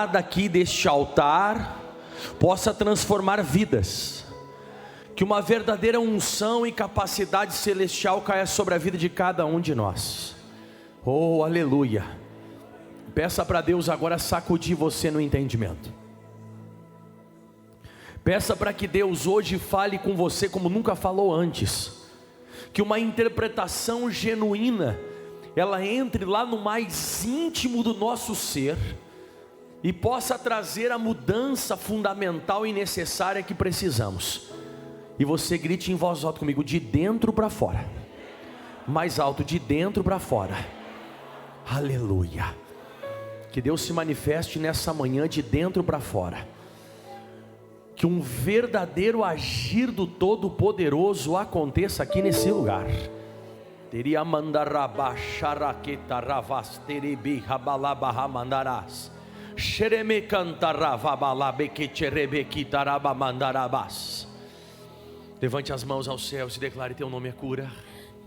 Daqui deste altar possa transformar vidas, que uma verdadeira unção e capacidade celestial caia sobre a vida de cada um de nós. Oh, aleluia. Peça para Deus agora sacudir você no entendimento. Peça para que Deus hoje fale com você como nunca falou antes, que uma interpretação genuína ela entre lá no mais íntimo do nosso ser e possa trazer a mudança fundamental e necessária que precisamos. E você grite em voz alta comigo: de dentro para fora. Mais alto: de dentro para fora. Aleluia. Que Deus se manifeste nessa manhã de dentro para fora. Que um verdadeiro agir do Todo-Poderoso aconteça aqui nesse lugar. Teria mandarabá xaraqueta ravas terebi rabalaba ramandarás. Xereme cantaravabalabê que terebequi tarabamandarabás. Levante as mãos aos céus e declare: teu nome é cura.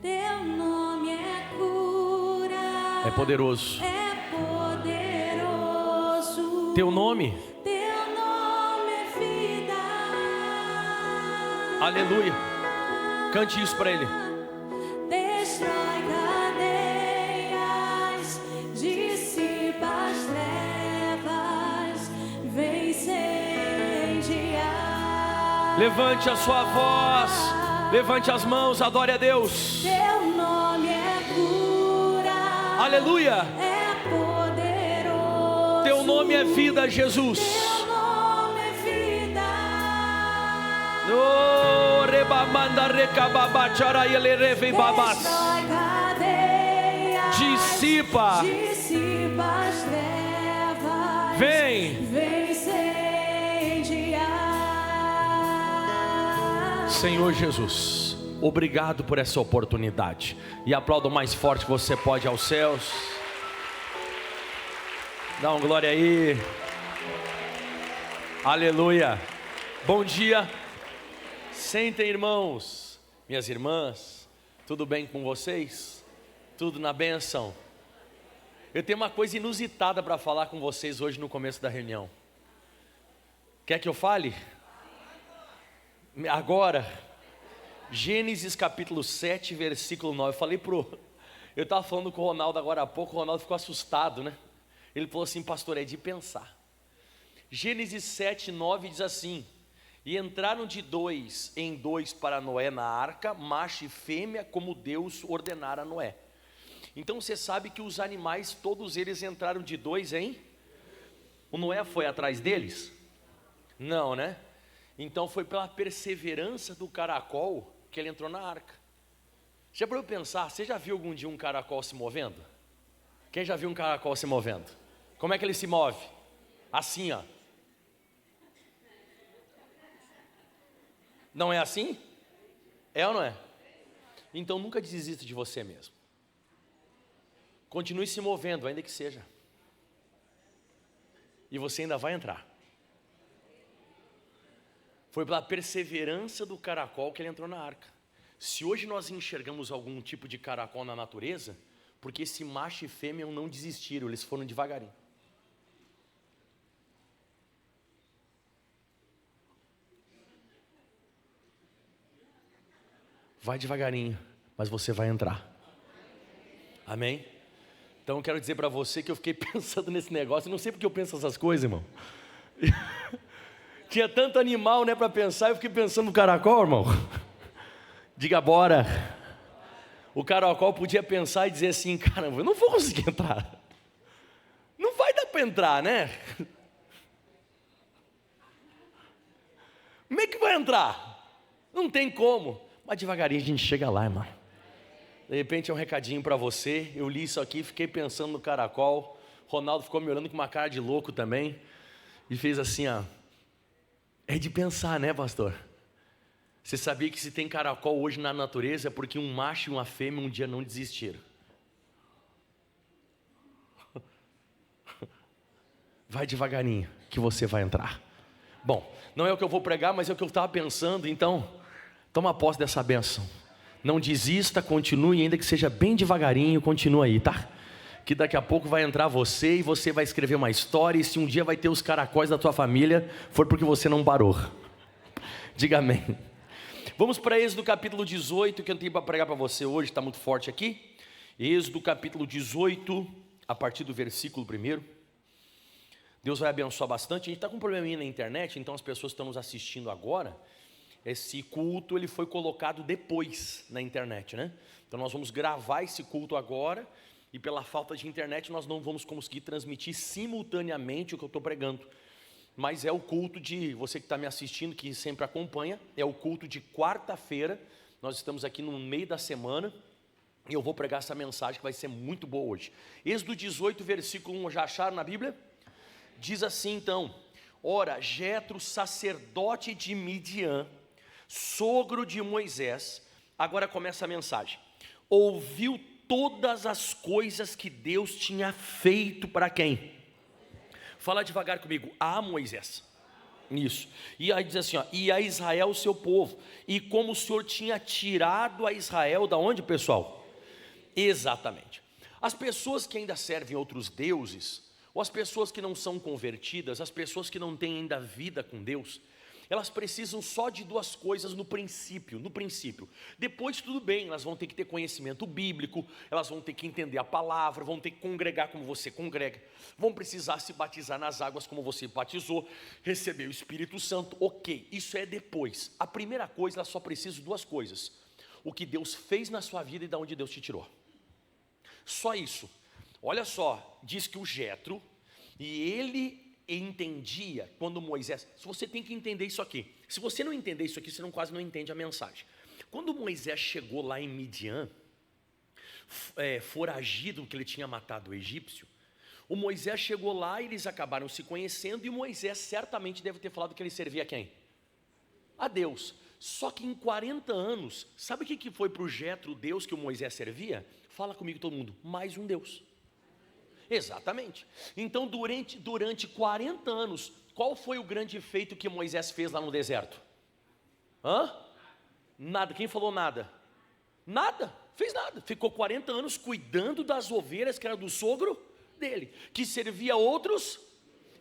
Teu nome é cura. É poderoso. É poderoso. Teu nome é vida. Aleluia. Cante isso para Ele. Destrói cadeias, dissipa as trevas, vem incendiar. Levante a sua voz, levante as mãos, adore a Deus. Teu nome é cura. Aleluia. É poderoso. Teu nome é vida, Jesus. Teu nome é vida. Oh, rebamanda recababachara e ele revem babás. Destrói cadeias, Dissipa. dissipa as trevas, Vem. vem incendiar. Senhor Jesus, obrigado por essa oportunidade. E aplauda o mais forte que você pode aos céus. Dá uma glória aí. Aleluia. Bom dia. Sentem, irmãos, minhas irmãs. Tudo bem com vocês? Tudo na bênção? Eu tenho uma coisa inusitada para falar com vocês hoje no começo da reunião. Quer que eu fale? Agora, Gênesis capítulo 7, versículo 9. Eu estava falando com o Ronaldo agora há pouco. O Ronaldo ficou assustado, né? Ele falou assim: pastor, é de pensar. Gênesis 7, 9 diz assim: e entraram de dois em dois para Noé na arca, macho e fêmea, como Deus ordenara a Noé. Então você sabe que os animais, todos eles entraram de dois em... O Noé foi atrás deles? Não, né? Então foi pela perseverança do caracol que ele entrou na arca. Já para eu pensar, você já viu algum dia um caracol se movendo? Quem já viu um caracol se movendo? Como é que ele se move? Assim, ó. Não é assim? É ou não é? Então nunca desista de você mesmo. Continue se movendo, ainda que seja. E você ainda vai entrar. Foi pela perseverança do caracol que ele entrou na arca. Se hoje nós enxergamos algum tipo de caracol na natureza, porque esse macho e fêmea não desistiram, eles foram devagarinho. Vai devagarinho, mas você vai entrar. Amém? Então eu quero dizer para você que eu fiquei pensando nesse negócio. Eu não sei porque eu penso essas coisas, irmão. Tinha tanto animal, né, para pensar. Eu fiquei pensando no caracol, irmão. Diga bora. O caracol podia pensar e dizer assim: caramba, eu não vou conseguir entrar. Não vai dar para entrar, né? Como é que vai entrar? Não tem como. Mas devagarinho a gente chega lá, irmão. De repente é um recadinho para você. Eu li isso aqui, fiquei pensando no caracol. Ronaldo ficou me olhando com uma cara de louco também. E fez assim, ó. É de pensar, né, pastor? Você sabia que se tem caracol hoje na natureza é porque um macho e uma fêmea um dia não desistiram. Vai devagarinho que você vai entrar. Bom, não é o que eu vou pregar, mas é o que eu estava pensando. Então, toma posse dessa bênção. Não desista, continue, ainda que seja bem devagarinho, continua aí, tá? que daqui a pouco vai entrar você e você vai escrever uma história, e se um dia vai ter os caracóis da tua família, foi porque você não parou. Diga amém. Vamos para Êxodo capítulo 18, que eu tenho para pregar para você hoje, está muito forte aqui. Êxodo capítulo 18, a partir do versículo 1. Deus vai abençoar bastante. A gente está com um probleminha na internet, então as pessoas que estão nos assistindo agora, esse culto ele foi colocado depois na internet, né? Então nós vamos gravar esse culto agora, e pela falta de internet nós não vamos conseguir transmitir simultaneamente o que eu estou pregando. Mas é o culto de, você que está me assistindo, que sempre acompanha, é o culto de quarta-feira. Nós estamos aqui no meio da semana, e eu vou pregar essa mensagem que vai ser muito boa hoje. Êxodo 18, versículo 1, já acharam na Bíblia? Diz assim então: ora, Jetro, sacerdote de Midian, sogro de Moisés, agora começa a mensagem, ouviu todas as coisas que Deus tinha feito para quem? Fala devagar comigo, a Moisés. Isso. E aí diz assim, ó, e a Israel seu povo, e como o Senhor tinha tirado a Israel, da onde, pessoal? Exatamente. As pessoas que ainda servem outros deuses, ou as pessoas que não são convertidas, as pessoas que não têm ainda vida com Deus, elas precisam só de duas coisas no princípio. Depois tudo bem, elas vão ter que ter conhecimento bíblico, elas vão ter que entender a palavra, vão ter que congregar como você congrega, vão precisar se batizar nas águas como você batizou, receber o Espírito Santo, ok, isso é depois. A primeira coisa, ela só precisa de duas coisas: o que Deus fez na sua vida e de onde Deus te tirou. Só isso. Olha só, diz que o Jetro, e ele entendia quando Moisés, se você tem que entender isso aqui, se você não entender isso aqui, você quase não entende a mensagem. Quando Moisés chegou lá em Midian, foragido que ele tinha matado o egípcio, o Moisés chegou lá e eles acabaram se conhecendo, e Moisés certamente deve ter falado que ele servia a quem? A Deus. Só que em 40 anos, sabe o que foi para o Jetro, o Deus que o Moisés servia? Fala comigo todo mundo, mais um Deus. Exatamente. Então durante 40 anos, qual foi o grande feito que Moisés fez lá no deserto? Nada. Quem falou nada? Nada, fez nada. Ficou 40 anos cuidando das ovelhas que era do sogro dele, que servia a outros.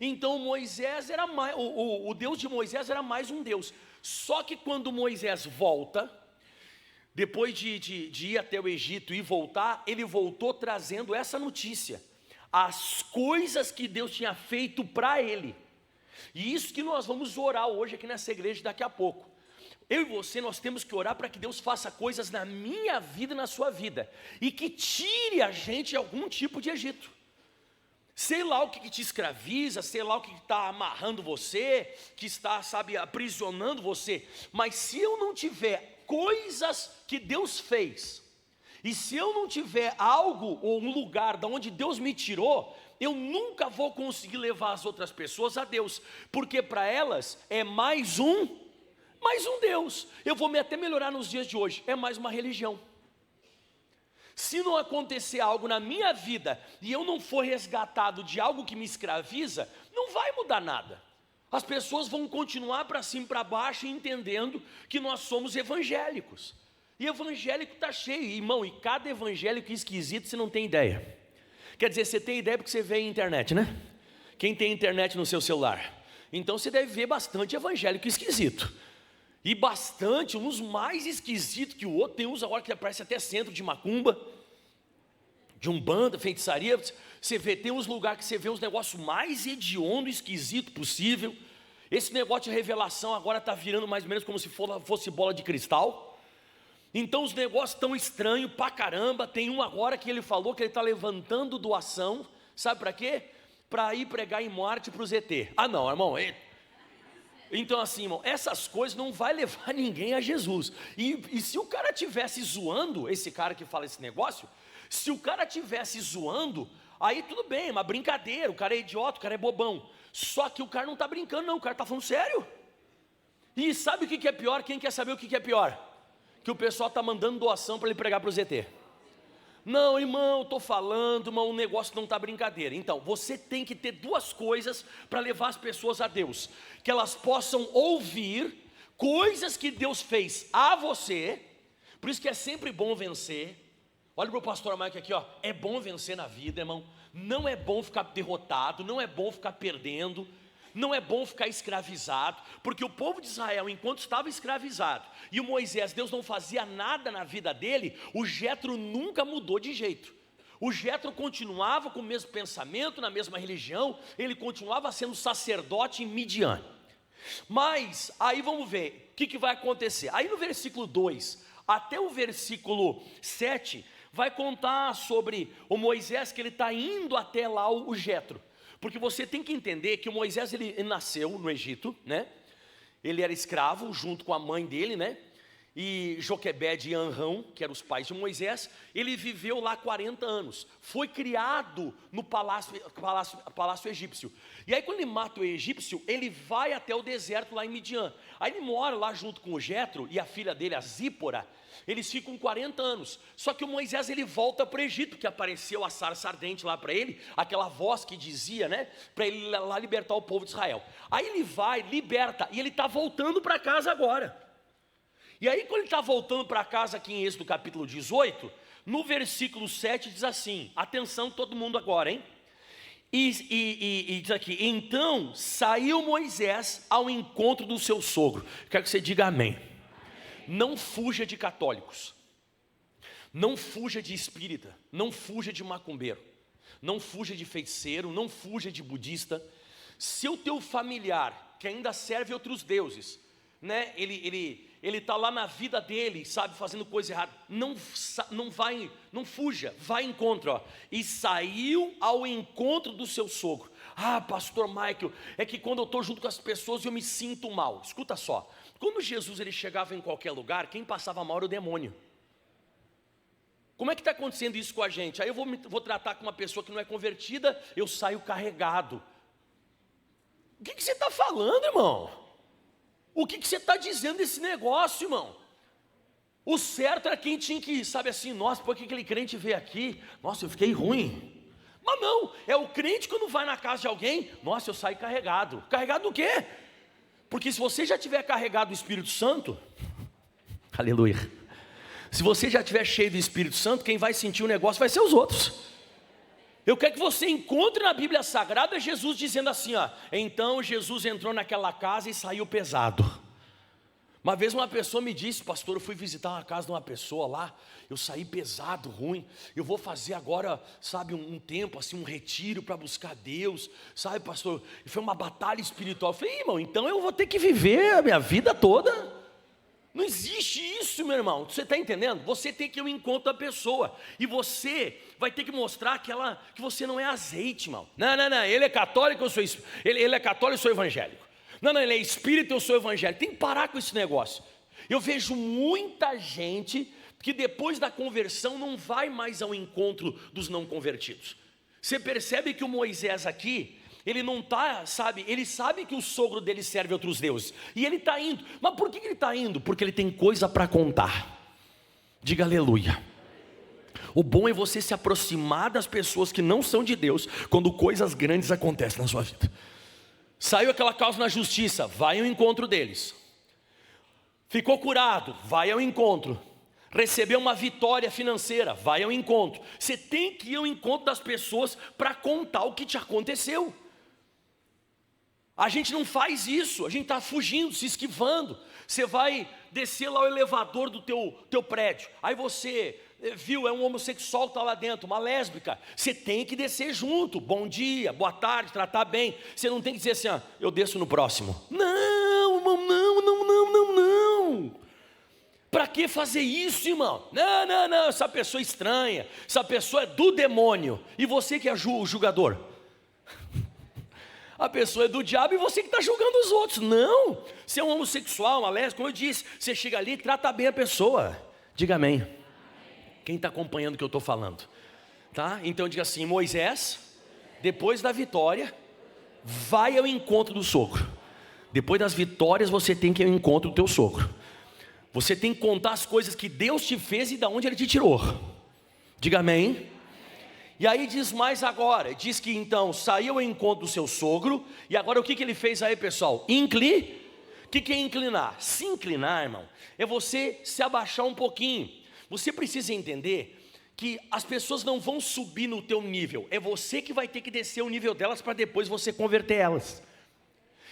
Então Moisés era mais, o Deus de Moisés era mais um Deus. Só que quando Moisés volta, depois de ir até o Egito e voltar, ele voltou trazendo essa notícia: as coisas que Deus tinha feito para ele. E isso que nós vamos orar hoje aqui nessa igreja daqui a pouco. Eu e você, nós temos que orar para que Deus faça coisas na minha vida e na sua vida, e que tire a gente de algum tipo de Egito. Sei lá o que te escraviza, sei lá o que está amarrando você, que está, aprisionando você. Mas se eu não tiver coisas que Deus fez, e se eu não tiver algo ou um lugar de onde Deus me tirou, eu nunca vou conseguir levar as outras pessoas a Deus, porque para elas é mais um Deus. Eu vou até melhorar nos dias de hoje, é mais uma religião. Se não acontecer algo na minha vida e eu não for resgatado de algo que me escraviza, não vai mudar nada. As pessoas vão continuar para cima e para baixo, entendendo que nós somos evangélicos. E evangélico está cheio, irmão, e cada evangélico esquisito você não tem ideia. Quer dizer, você tem ideia porque você vê a internet, né? Quem tem internet no seu celular? Então você deve ver bastante evangélico esquisito. E bastante, uns mais esquisitos que o outro. Tem uns agora que parece até centro de macumba, de umbanda, feitiçaria. Você vê, tem uns lugares que você vê os negócios mais hediondo, esquisito possível. Esse negócio de revelação agora está virando mais ou menos como se fosse bola de cristal. Então os negócios estão estranhos pra caramba. Tem um agora que ele falou que ele está levantando doação, sabe para quê? Para ir pregar em Marte para os ET. Ah não, irmão, então assim, irmão, essas coisas não vai levar ninguém a Jesus. E se o cara tivesse zoando, esse cara que fala esse negócio, se o cara tivesse zoando, aí tudo bem, é uma brincadeira, o cara é idiota, o cara é bobão. Só que o cara não está brincando não, o cara está falando sério. E sabe o que é pior? Quem quer saber o que é pior? Que o pessoal está mandando doação para ele pregar para o ZT. Não, irmão, estou falando, irmão, o negócio não está brincadeira. Então, você tem que ter duas coisas para levar as pessoas a Deus: que elas possam ouvir coisas que Deus fez a você. Por isso que é sempre bom vencer. Olha para o pastor Mike aqui, ó. É bom vencer na vida, irmão. Não é bom ficar derrotado, não é bom ficar perdendo, não é bom ficar escravizado, porque o povo de Israel, enquanto estava escravizado, e o Moisés, Deus não fazia nada na vida dele, o Jetro nunca mudou de jeito. O Jetro continuava com o mesmo pensamento, na mesma religião, ele continuava sendo sacerdote em Midian. Mas, aí vamos ver, o que vai acontecer? Aí no versículo 2, até o versículo 7, vai contar sobre o Moisés, que ele está indo até lá o Jetro. Porque você tem que entender que o Moisés, ele nasceu no Egito, né? Ele era escravo junto com a mãe dele, né? E Joquebede e Anrão, que eram os pais de Moisés, ele viveu lá 40 anos. Foi criado no palácio egípcio. E aí quando ele mata o egípcio, ele vai até o deserto lá em Midian. Aí ele mora lá junto com o Jetro e a filha dele, a Zípora. Eles ficam 40 anos, só que o Moisés ele volta para o Egito, porque apareceu a sarça ardente lá para ele, aquela voz que dizia, né, para ele lá libertar o povo de Israel. Aí ele vai, liberta, e ele está voltando para casa agora. E aí quando ele está voltando para casa aqui em Êxodo capítulo 18, no versículo 7 diz assim, atenção todo mundo agora, hein? E diz aqui, então saiu Moisés ao encontro do seu sogro. Quero que você diga amém. Não fuja de católicos, não fuja de espírita, não fuja de macumbeiro, não fuja de feiticeiro, não fuja de budista. Se o teu familiar, que ainda serve outros deuses, né, ele está lá na vida dele, sabe, fazendo coisa errada, não fuja, vai em encontro, ó. E saiu ao encontro do seu sogro. Ah, pastor Michael, é que quando eu estou junto com as pessoas eu me sinto mal. Escuta só, quando Jesus ele chegava em qualquer lugar, quem passava mal era o demônio. Como é que está acontecendo isso com a gente? Aí eu vou tratar com uma pessoa que não é convertida, eu saio carregado. O que você está falando, irmão? O que você está dizendo desse negócio, irmão? O certo era quem tinha que, sabe assim, nossa, por que aquele crente veio aqui? Nossa, eu fiquei ruim. Mas não, é o crente quando vai na casa de alguém, nossa, eu saio carregado. Carregado do quê? Porque se você já tiver carregado do Espírito Santo, aleluia, se você já estiver cheio do Espírito Santo, quem vai sentir o negócio vai ser os outros. Eu quero que você encontre na Bíblia Sagrada Jesus dizendo assim, ó, então Jesus entrou naquela casa e saiu pesado. Uma vez uma pessoa me disse, pastor, eu fui visitar uma casa de uma pessoa lá, eu saí pesado, ruim, eu vou fazer agora, sabe, um tempo assim, um retiro para buscar Deus, sabe, pastor, e foi uma batalha espiritual. Eu falei, irmão, então eu vou ter que viver a minha vida toda. Não existe isso, meu irmão, você está entendendo? Você tem que ir ao encontro da pessoa, e você vai ter que mostrar que você não é azeite, irmão. Não, ele é católico, ele é católico, eu sou evangélico. Não, ele é espírita, eu sou evangélico. Tem que parar com esse negócio. Eu vejo muita gente que depois da conversão não vai mais ao encontro dos não convertidos. Você percebe que o Moisés aqui, ele não está, sabe, ele sabe que o sogro dele serve a outros deuses, e ele está indo. Mas por que ele está indo? Porque ele tem coisa para contar. Diga aleluia. O bom é você se aproximar das pessoas que não são de Deus, quando coisas grandes acontecem na sua vida. Saiu aquela causa na justiça, vai ao encontro deles. Ficou curado, vai ao encontro. Recebeu uma vitória financeira, vai ao encontro. Você tem que ir ao encontro das pessoas para contar o que te aconteceu. A gente não faz isso, a gente está fugindo, se esquivando. Você vai descer lá o elevador do teu prédio, aí você viu, é um homossexual que está lá dentro, uma lésbica, você tem que descer junto, bom dia, boa tarde, tratar bem. Você não tem que dizer assim, ó, eu desço no próximo. Não, irmão, não. Para que fazer isso, irmão? Não, essa pessoa é estranha, essa pessoa é do demônio, e você que é o julgador. A pessoa é do diabo e você que está julgando os outros. Não, se é um homossexual, uma lésbica, como eu disse, você chega ali e trata bem a pessoa. Diga amém. Quem está acompanhando o que eu estou falando? Tá? Então diga assim, Moisés, depois da vitória, vai ao encontro do sogro. Depois das vitórias você tem que ir ao encontro do teu sogro. Você tem que contar as coisas que Deus te fez e de onde Ele te tirou. Diga amém. E aí diz mais agora, diz que então saiu ao encontro do seu sogro. E agora o que ele fez aí, pessoal? O que é inclinar? Se inclinar, irmão, é você se abaixar um pouquinho. Você precisa entender que as pessoas não vão subir no teu nível, é você que vai ter que descer o nível delas para depois você converter elas.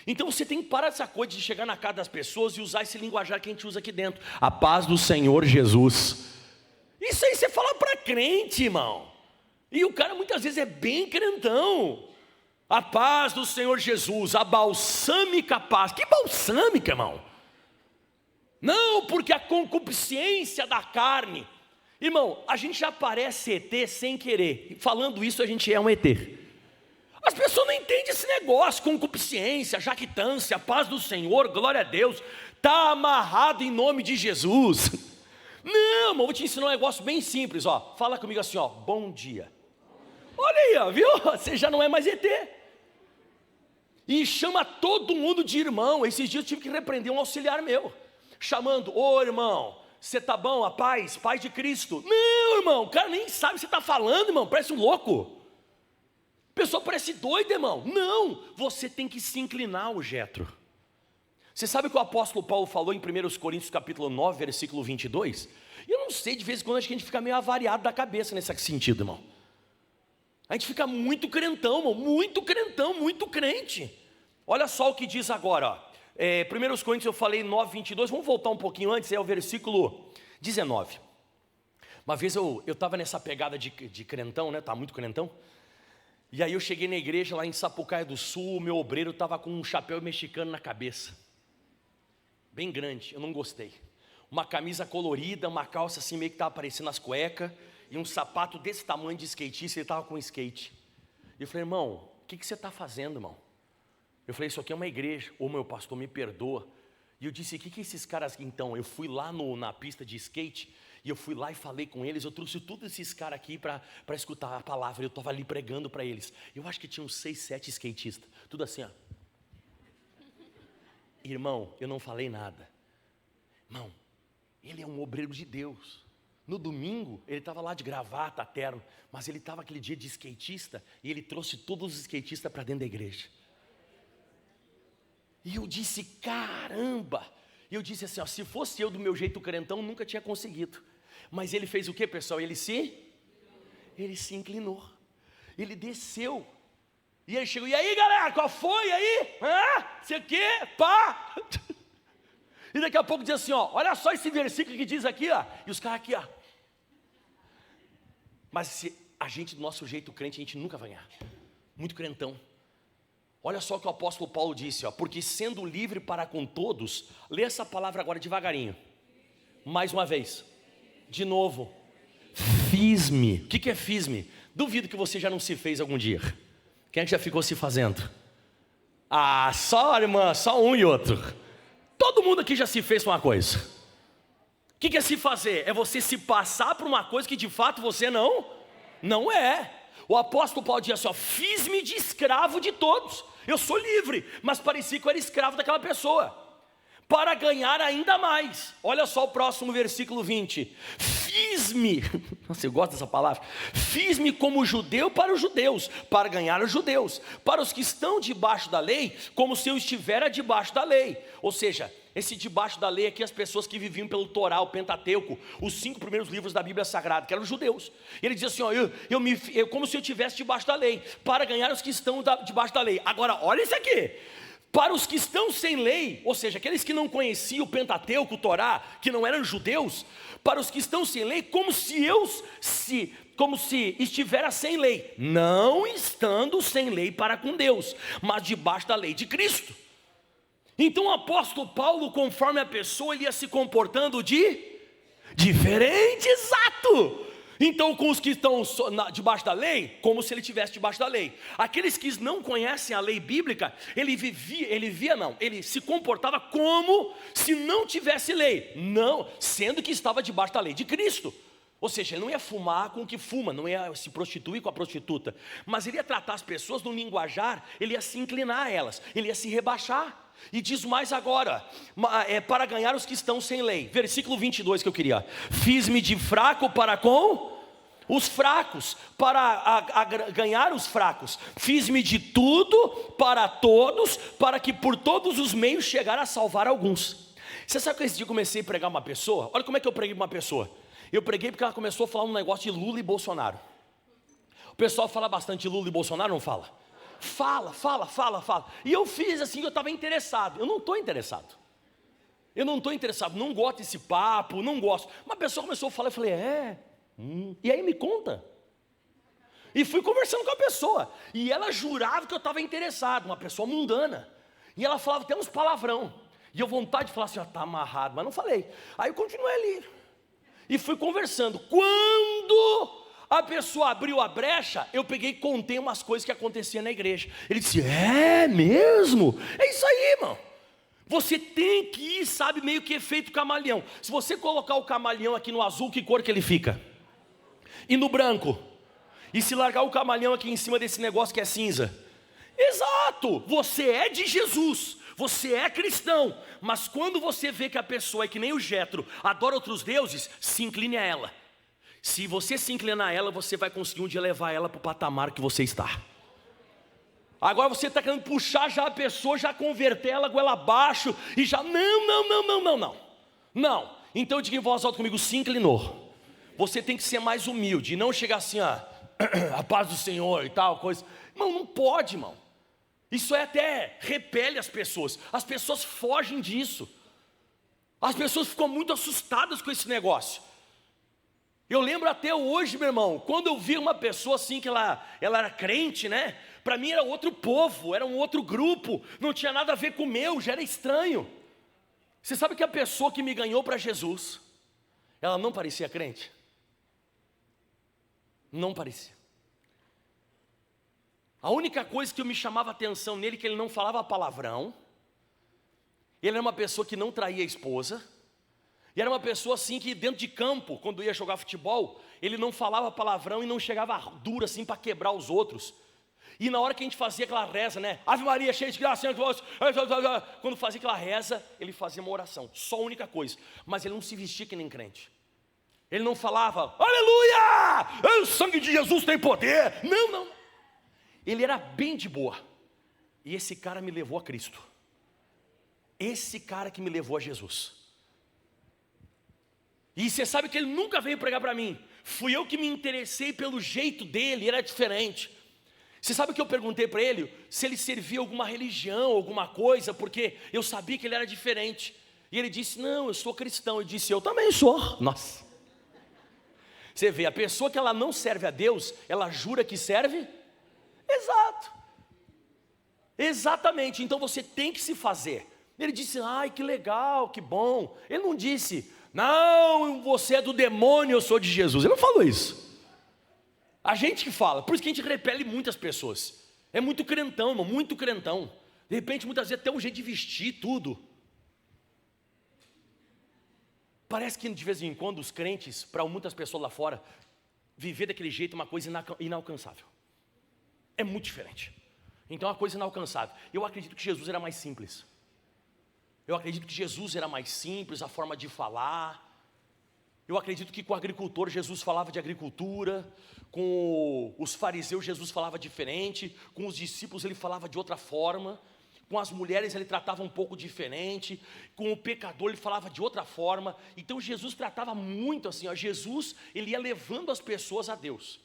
Então você tem que parar dessa coisa de chegar na casa das pessoas e usar esse linguajar que a gente usa aqui dentro. A paz do Senhor Jesus. Isso aí você fala para crente, irmão. E o cara muitas vezes é bem crentão. A paz do Senhor Jesus, a balsâmica paz. Que balsâmica, irmão? Não, porque a concupiscência da carne. Irmão, a gente já parece ET sem querer. E falando isso, a gente é um ET. As pessoas não entendem esse negócio, concupiscência, jactância, paz do Senhor, glória a Deus. Está amarrado em nome de Jesus. Não, irmão, vou te ensinar um negócio bem simples, ó. Fala comigo assim, ó, bom dia. Olha aí, ó, viu? Você já não é mais ET. E chama todo mundo de irmão. Esses dias eu tive que repreender um auxiliar meu, chamando, ô irmão, você tá bom, a paz de Cristo. Não, irmão, o cara nem sabe o que você está falando, irmão, parece um louco. A pessoa parece doida, irmão. Não, você tem que se inclinar ao Jetro. Você sabe o que o apóstolo Paulo falou em 1 Coríntios capítulo 9, versículo 22? Eu não sei, de vez em quando acho que a gente fica meio avariado da cabeça nesse sentido, irmão. A gente fica muito crentão, irmão, muito crentão, muito crente. Olha só o que diz agora, ó. 1 Coríntios eu falei 9, 22, vamos voltar um pouquinho antes, é o versículo 19. Uma vez eu estava nessa pegada de crentão, né, estava muito crentão. E aí eu cheguei na igreja lá em Sapucaia do Sul, o meu obreiro estava com um chapéu mexicano na cabeça. Bem grande, eu não gostei. Uma camisa colorida, uma calça assim meio que estava aparecendo as cuecas. E um sapato desse tamanho de skatista, ele estava com skate. E eu falei, irmão, o que você está fazendo, irmão? Eu falei, isso aqui é uma igreja. Ô meu pastor, me perdoa. E eu disse, o que esses caras aqui então? Eu fui lá na pista de skate, e eu fui lá e falei com eles, eu trouxe todos esses caras aqui para escutar a palavra, eu estava ali pregando para eles. Eu acho que tinha uns 6, 7 skatistas, tudo assim, ó. Irmão, eu não falei nada. Irmão, ele é um obreiro de Deus. No domingo, ele estava lá de gravata, terno, mas ele estava aquele dia de skatista, e ele trouxe todos os skatistas para dentro da igreja. E eu disse, caramba! E eu disse assim, ó, se fosse eu do meu jeito crentão, nunca tinha conseguido. Mas ele fez o que, pessoal? Ele se inclinou. Ele desceu. E ele chegou, e aí galera, qual foi aí? Você quê? Pá! E daqui a pouco diz assim, ó, olha só esse versículo que diz aqui, ó. E os caras aqui, ó. Mas se a gente, do nosso jeito crente, a gente nunca vai ganhar. Muito crentão. Olha só o que o apóstolo Paulo disse, ó, porque sendo livre para com todos, lê essa palavra agora devagarinho. Mais uma vez. De novo. Fiz-me. O que é fiz-me? Duvido que você já não se fez algum dia. Quem é que já ficou se fazendo? Ah, só irmã, só um e outro. Todo mundo aqui já se fez uma coisa. O que é se fazer? É você se passar por uma coisa que de fato você não é. O apóstolo Paulo diz assim, ó, fiz-me de escravo de todos. Eu sou livre, mas parecia que eu era escravo daquela pessoa. Para ganhar ainda mais. Olha só o próximo versículo 20. Fiz-me, nossa, eu gosto dessa palavra. Fiz-me como judeu para os judeus, para ganhar os judeus. Para os que estão debaixo da lei, como se eu estivera debaixo da lei. Ou seja, esse debaixo da lei aqui, as pessoas que viviam pelo Torá, o Pentateuco, os 5 primeiros livros da Bíblia Sagrada, que eram os judeus. E ele diz assim, ó, eu como se eu estivesse debaixo da lei, para ganhar os que estão debaixo da lei. Agora, olha isso aqui. Para os que estão sem lei, ou seja, aqueles que não conheciam o Pentateuco, o Torá, que não eram judeus, para os que estão sem lei, como se estivera sem lei, não estando sem lei para com Deus, mas debaixo da lei de Cristo. Então o apóstolo Paulo, conforme a pessoa, ele ia se comportando de diferente, exato. Então com os que estão debaixo da lei, como se ele estivesse debaixo da lei. Aqueles que não conhecem a lei bíblica, ele se comportava como se não tivesse lei, não, sendo que estava debaixo da lei de Cristo. Ou seja, ele não ia fumar com o que fuma, não ia se prostituir com a prostituta, mas ele ia tratar as pessoas no linguajar, ele ia se inclinar a elas, ele ia se rebaixar. E diz mais agora, para ganhar os que estão sem lei. Versículo 22 que eu queria. Fiz-me de fraco para com os fracos, para ganhar os fracos. Fiz-me de tudo para todos, para que por todos os meios chegar a salvar alguns. Você sabe que esse dia eu comecei a pregar uma pessoa? Olha como é que eu preguei uma pessoa. Eu preguei porque ela começou a falar um negócio de Lula e Bolsonaro. O pessoal fala bastante de Lula e Bolsonaro, não fala? Fala. E eu fiz assim, eu estava interessado. Eu não estou interessado. Não gosto desse papo, não gosto. Uma pessoa começou a falar, eu falei, e aí me conta. E fui conversando com a pessoa. E ela jurava que eu estava interessado, uma pessoa mundana. E ela falava até uns palavrão. E eu vontade de falar assim, está amarrado, mas não falei. Aí eu continuei ali. E fui conversando. Quando a pessoa abriu a brecha, eu peguei e contei umas coisas que aconteciam na igreja. Ele disse, é mesmo? É isso aí, irmão. Você tem que ir, sabe, meio que efeito camaleão. Se você colocar o camaleão aqui no azul, que cor que ele fica? E no branco? E se largar o camaleão aqui em cima desse negócio que é cinza? Exato, você é de Jesus, você é cristão. Mas quando você vê que a pessoa é que nem o Jetro, adora outros deuses, se incline a ela. Se você se inclinar a ela, você vai conseguir um dia levar ela para o patamar que você está. Agora você está querendo puxar já a pessoa, já converter ela goela abaixo, e já, não. Então diga em voz alta comigo, se inclinou. Você tem que ser mais humilde, e não chegar assim, a paz do Senhor e tal, coisa. Irmão, não pode, irmão. Isso até repele as pessoas fogem disso. As pessoas ficam muito assustadas com esse negócio. Eu lembro até hoje, meu irmão, quando eu vi uma pessoa assim, que ela era crente, né? Para mim era outro povo, era um outro grupo, não tinha nada a ver com o meu, já era estranho. Você sabe que a pessoa que me ganhou para Jesus, ela não parecia crente? Não parecia. A única coisa que me chamava a atenção nele é que ele não falava palavrão. Ele era uma pessoa que não traía a esposa. E era uma pessoa assim que dentro de campo, quando ia jogar futebol, ele não falava palavrão e não chegava duro assim para quebrar os outros. E na hora que a gente fazia aquela reza, né? Ave Maria, cheia de graça, quando fazia aquela reza, ele fazia uma oração. Só a única coisa. Mas ele não se vestia que nem crente. Ele não falava, aleluia! O sangue de Jesus tem poder. Não. Ele era bem de boa. E esse cara me levou a Cristo. Esse cara que me levou a Jesus. E você sabe que ele nunca veio pregar para mim. Fui eu que me interessei pelo jeito dele, era diferente. Você sabe que eu perguntei para ele se ele servia alguma religião, alguma coisa, porque eu sabia que ele era diferente. E ele disse, não, eu sou cristão. Eu disse, eu também sou. Nossa. Você vê, a pessoa que ela não serve a Deus, ela jura que serve? Exato. Exatamente, então você tem que se fazer. Ele disse, ai que legal, que bom. Ele não disse, não, você é do demônio, eu sou de Jesus. Ele não falou isso. A gente que fala, por isso que a gente repele muitas pessoas. É muito crentão, irmão, muito crentão. De repente, muitas vezes até um jeito de vestir, tudo. Parece que de vez em quando os crentes, para muitas pessoas lá fora, viver daquele jeito é uma coisa inalcançável. É muito diferente. Então é uma coisa inalcançável. Eu acredito que Jesus era mais simples. Eu acredito que Jesus era mais simples, a forma de falar. Eu acredito que com o agricultor Jesus falava de agricultura, com os fariseus Jesus falava diferente, com os discípulos ele falava de outra forma, com as mulheres ele tratava um pouco diferente, com o pecador ele falava de outra forma. Então Jesus tratava muito assim, Jesus ele ia levando as pessoas a Deus.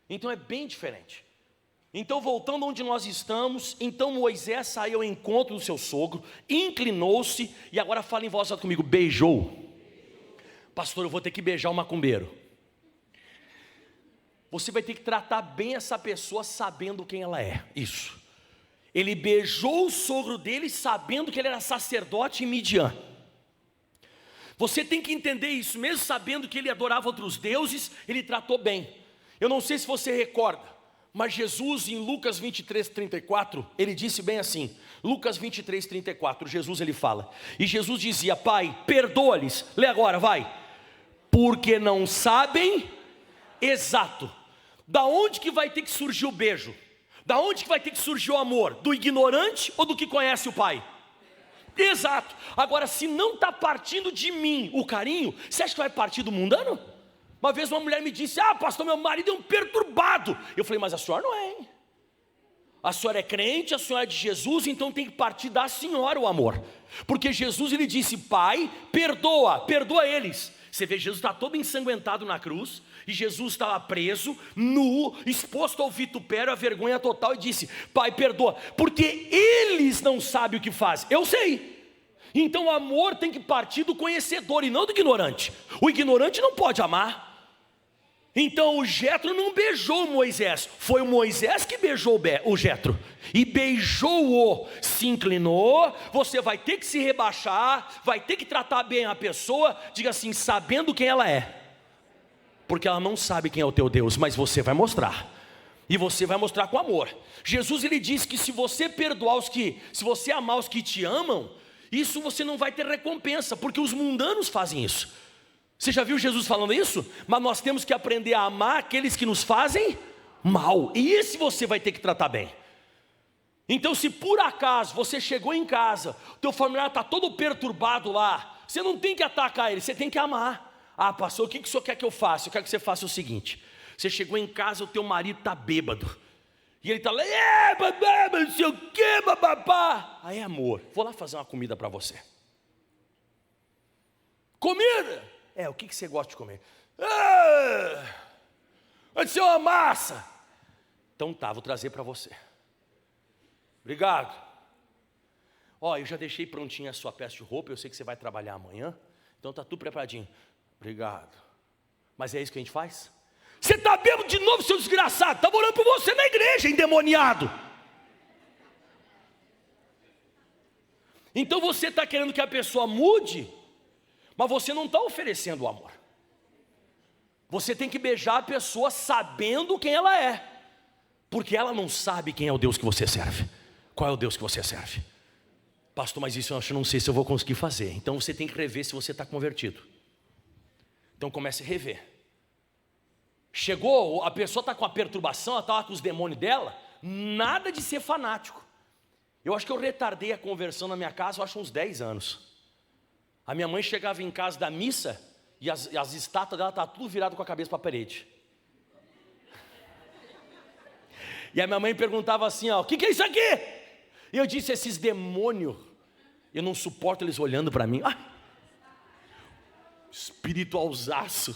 Então é bem diferente. Então voltando onde nós estamos, então Moisés saiu ao encontro do seu sogro, inclinou-se, e agora fala em voz alta comigo, beijou. Pastor, eu vou ter que beijar o macumbeiro. Você vai ter que tratar bem essa pessoa sabendo quem ela é, isso. Ele beijou o sogro dele sabendo que ele era sacerdote em Midian. Você tem que entender isso, mesmo sabendo que ele adorava outros deuses, ele tratou bem. Eu não sei se você recorda, mas Jesus em Lucas 23:34, ele disse bem assim, Lucas 23:34, Jesus ele fala, e Jesus dizia, Pai, perdoa-lhes, lê agora, vai, porque não sabem, exato, da onde que vai ter que surgir o beijo? Da onde que vai ter que surgir o amor? Do ignorante ou do que conhece o Pai? Exato, agora se não está partindo de mim o carinho, você acha que vai partir do mundano? Uma vez uma mulher me disse, pastor, meu marido é um perturbado. Eu falei, mas a senhora não é, hein? A senhora é crente, a senhora é de Jesus, então tem que partir da senhora o amor. Porque Jesus ele disse, Pai, perdoa eles. Você vê, Jesus está todo ensanguentado na cruz, e Jesus estava preso, nu, exposto ao vitupério, à vergonha total, e disse: Pai, perdoa, porque eles não sabem o que fazem. Eu sei. Então o amor tem que partir do conhecedor e não do ignorante. O ignorante não pode amar. Então o Jetro não beijou Moisés, foi o Moisés que beijou o Jetro, e beijou-o, se inclinou. Você vai ter que se rebaixar, vai ter que tratar bem a pessoa, diga assim, sabendo quem ela é, porque ela não sabe quem é o teu Deus, mas você vai mostrar, e você vai mostrar com amor. Jesus, ele disse que se você perdoar se você amar os que te amam, isso você não vai ter recompensa, porque os mundanos fazem isso. Você já viu Jesus falando isso? Mas nós temos que aprender a amar aqueles que nos fazem mal, e esse você vai ter que tratar bem. Então, se por acaso você chegou em casa, o teu familiar está todo perturbado lá, você não tem que atacar ele, você tem que amar. Ah, pastor, o que o senhor quer que eu faça? Eu quero que você faça o seguinte: você chegou em casa, o teu marido está bêbado, e ele está lá, não sei o que, babá. Aí, amor, vou lá fazer uma comida para você. Comida? O que você gosta de comer? Vai ser uma massa. Então tá, vou trazer para você. Obrigado. Eu já deixei prontinha a sua peça de roupa, eu sei que você vai trabalhar amanhã, então tá tudo preparadinho. Obrigado. Mas é isso que a gente faz? Você está bêbado de novo, seu desgraçado. Estava orando por você na igreja, endemoniado. Então você está querendo que a pessoa mude, mas você não está oferecendo o amor. Você tem que beijar a pessoa sabendo quem ela é, porque ela não sabe quem é o Deus que você serve. Qual é o Deus que você serve? Pastor, mas isso eu não sei se eu vou conseguir fazer. Então você tem que rever se você está convertido. Então comece a rever. Chegou, a pessoa está com a perturbação, ela está com os demônios dela, nada de ser fanático. Eu acho que eu retardei a conversão na minha casa, eu acho uns 10 anos. A minha mãe chegava em casa da missa e as estátuas dela estavam tudo virado com a cabeça para a parede. E a minha mãe perguntava assim, o que é isso aqui? E eu disse, esses demônios, eu não suporto eles olhando para mim. Espiritualzaço.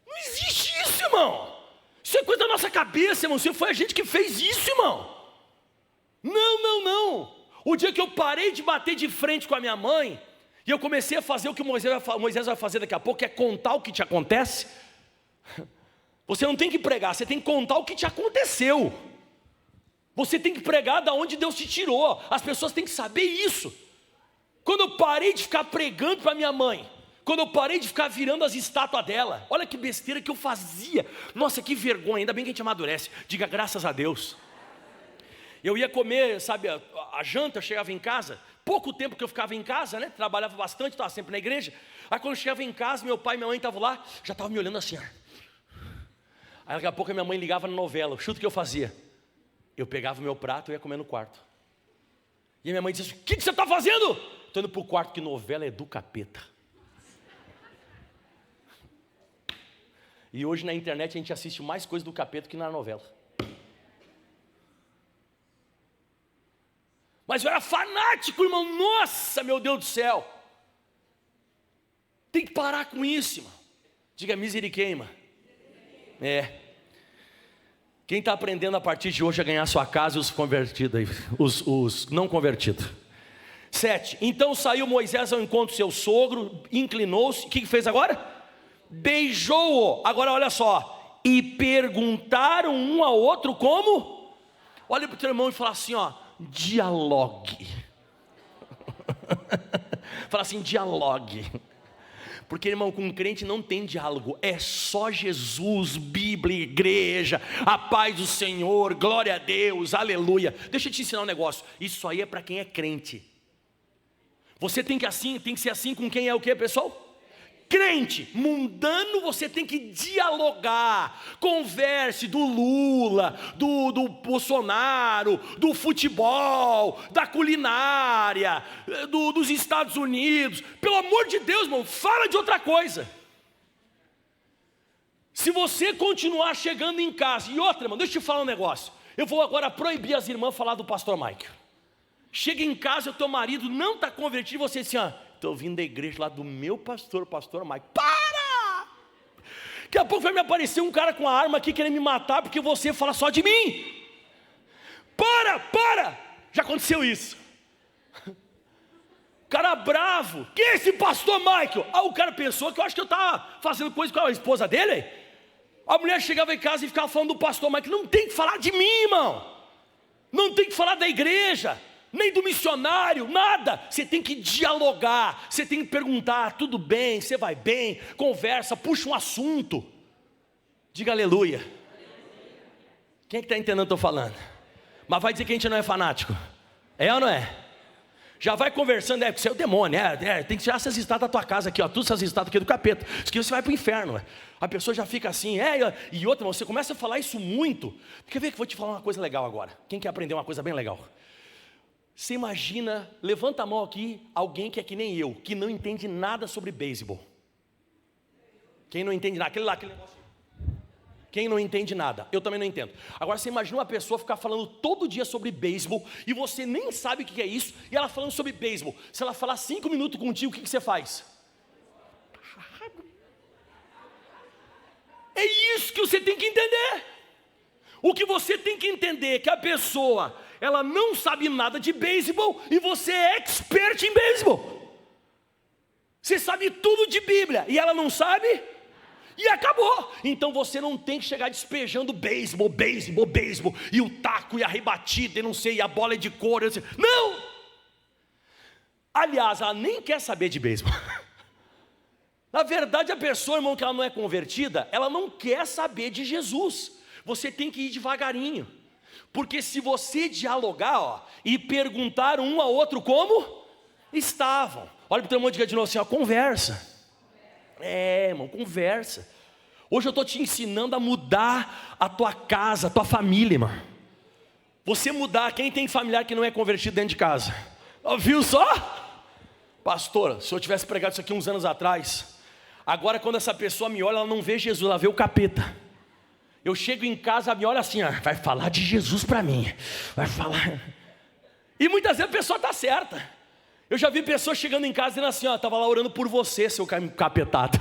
Não existe isso, irmão. Isso é coisa da nossa cabeça, irmão. Foi a gente que fez isso, irmão. Não. O dia que eu parei de bater de frente com a minha mãe, e eu comecei a fazer o que Moisés vai fazer daqui a pouco, que é contar o que te acontece. Você não tem que pregar, você tem que contar o que te aconteceu. Você tem que pregar da onde Deus te tirou. As pessoas têm que saber isso. Quando eu parei de ficar pregando para minha mãe, quando eu parei de ficar virando as estátuas dela, olha que besteira que eu fazia. Nossa, que vergonha, ainda bem que a gente amadurece. Diga graças a Deus. Eu ia comer, sabe, a janta, eu chegava em casa, pouco tempo que eu ficava em casa, né, trabalhava bastante, estava sempre na igreja. Aí quando eu chegava em casa, meu pai e minha mãe estavam lá, já estavam me olhando assim. Aí daqui a pouco a minha mãe ligava na novela, chuta o que eu fazia? Eu pegava o meu prato e ia comer no quarto. E a minha mãe dizia, o que você está fazendo? Estou indo para o quarto, que novela é do capeta. E hoje na internet a gente assiste mais coisa do capeta que na novela. Mas eu era fanático, irmão. Nossa, meu Deus do céu. Tem que parar com isso, irmão. Diga miseriqueima. Quem está aprendendo a partir de hoje a ganhar sua casa, os convertidos, os não convertidos. 7. Então saiu Moisés ao encontro do seu sogro, inclinou-se. O que fez agora? Beijou-o. Agora olha só. E perguntaram um ao outro como? Olha para o teu irmão e fala assim, dialogue. Fala assim, dialogue. Porque, irmão, com um crente não tem diálogo. É só Jesus, Bíblia, igreja, a paz do Senhor, glória a Deus, aleluia. Deixa eu te ensinar um negócio. Isso aí é para quem é crente. Você tem que ser assim com quem é o quê, pessoal? Crente. Mundano, você tem que dialogar. Converse do Lula, do Bolsonaro, do futebol, da culinária, dos Estados Unidos. Pelo amor de Deus, irmão, fala de outra coisa. Se você continuar chegando em casa, e outra, irmão, deixa eu te falar um negócio. Eu vou agora proibir as irmãs falar do pastor Mike. Chega em casa, o teu marido não está convertido, e você assim, estou vindo da igreja lá do meu pastor, pastor Mike. Para! Daqui a pouco vai me aparecer um cara com a arma aqui querendo me matar porque você fala só de mim. Para! Já aconteceu isso. Cara bravo. Quem é esse pastor Michael? O cara pensou que eu acho que eu estava fazendo coisa com a esposa dele. A mulher chegava em casa e ficava falando do pastor Michael. Não tem que falar de mim, irmão. Não tem que falar da igreja, nem do missionário, nada. Você tem que dialogar, você tem que perguntar, tudo bem, você vai bem, conversa, puxa um assunto. Diga aleluia. Quem é que está entendendo o que eu estou falando? Mas vai dizer que a gente não é fanático. É ou não é? Já vai conversando, porque você é o demônio, tem que tirar essas estátuas da tua casa aqui, ó, todas essas estátuas aqui do capeta, isso aqui você vai para o inferno, a pessoa já fica assim, e outra, você começa a falar isso muito, quer ver que eu vou te falar uma coisa legal agora, quem quer aprender uma coisa bem legal? Você imagina, levanta a mão aqui, alguém que é que nem eu, que não entende nada sobre beisebol. Quem não entende nada, aquele negócio. Quem não entende nada, eu também não entendo. Agora você imagina uma pessoa ficar falando todo dia sobre beisebol e você nem sabe o que é isso, e ela falando sobre beisebol. Se ela falar 5 minutos contigo, o que você faz? É isso que você tem que entender. O que você tem que entender é que a pessoa, ela não sabe nada de beisebol e você é expert em beisebol. Você sabe tudo de Bíblia e ela não sabe? E acabou. Então você não tem que chegar despejando beisebol, e o taco, e a rebatida, e não sei, e a bola é de couro. Não! Aliás, ela nem quer saber de beisebol. Na verdade, a pessoa, irmão, que ela não é convertida, ela não quer saber de Jesus. Você tem que ir devagarinho. Porque se você dialogar, e perguntar um ao outro como estavam. Olha para o teu irmão e diga de novo assim, conversa. Irmão, conversa. Hoje eu estou te ensinando a mudar a tua casa, a tua família, irmão. Você mudar, quem tem familiar que não é convertido dentro de casa? Viu só? Pastor, se eu tivesse pregado isso aqui uns anos atrás, agora quando essa pessoa me olha, ela não vê Jesus, ela vê o capeta. Eu chego em casa, ela me olha assim, vai falar de Jesus para mim, vai falar. E muitas vezes a pessoa está certa. Eu já vi pessoas chegando em casa dizendo assim, estava lá orando por você, seu capetado.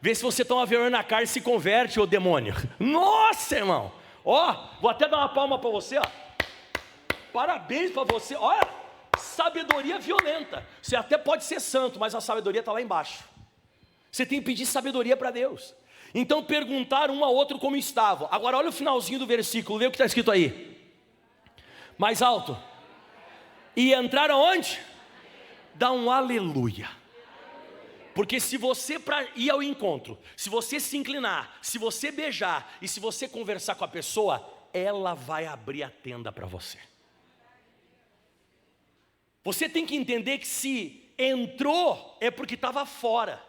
Vê se você toma vergonha na cara e se converte, ô demônio. Nossa, irmão. Vou até dar uma palma para você, Parabéns para você, olha, sabedoria violenta. Você até pode ser santo, mas a sabedoria está lá embaixo. Você tem que pedir sabedoria para Deus. Então perguntar um ao outro como estavam. Agora olha o finalzinho do versículo, vê o que está escrito aí. Mais alto. E entrar aonde? Dá um aleluia. Porque se você, para ir ao encontro, se você se inclinar, se você beijar e se você conversar com a pessoa, ela vai abrir a tenda para você. Você tem que entender que se entrou é porque estava fora.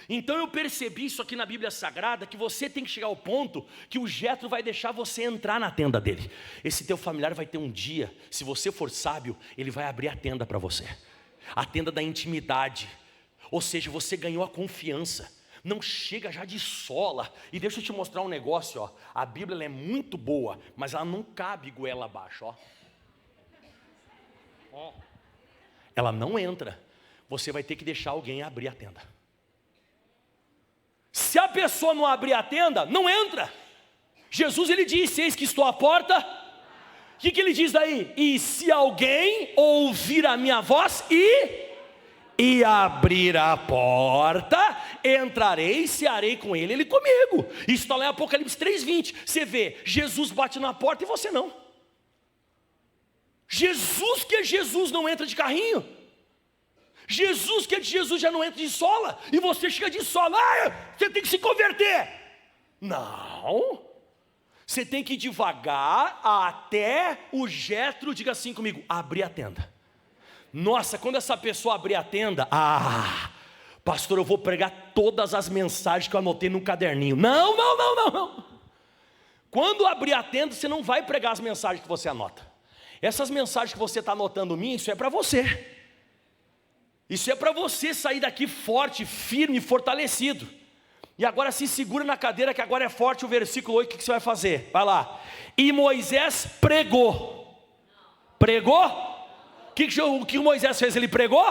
Então eu percebi isso aqui na Bíblia Sagrada, que você tem que chegar ao ponto que o Jétro vai deixar você entrar na tenda dele. Esse teu familiar vai ter um dia, se você for sábio, ele vai abrir a tenda para você. A tenda da intimidade. Ou seja, você ganhou a confiança. Não chega já de sola. E deixa eu te mostrar um negócio, A Bíblia ela é muito boa, mas ela não cabe goela abaixo, Ela não entra. Você vai ter que deixar alguém abrir a tenda. Se a pessoa não abrir a tenda, não entra. Jesus ele disse, eis que estou à porta. O que ele diz daí? E se alguém ouvir a minha voz e abrir a porta, entrarei e cearei com ele comigo. Isso está lá em Apocalipse 3:20. Você vê, Jesus bate na porta e você não. Jesus que é Jesus não entra de carrinho. Jesus que é de Jesus já não entra de sola. E você chega de sola, você tem que se converter. Não. Você tem que ir devagar até o Jétro, diga assim comigo, abrir a tenda. Nossa, quando essa pessoa abrir a tenda, pastor, eu vou pregar todas as mensagens que eu anotei no caderninho. Não. Quando abrir a tenda, você não vai pregar as mensagens que você anota. Essas mensagens que você está anotando minha, isso é para você. Isso é para você sair daqui forte, firme, fortalecido. E agora se segura na cadeira que agora é forte o versículo 8, o que você vai fazer? Vai lá. E Moisés pregou. Pregou? O que Moisés fez? Ele pregou?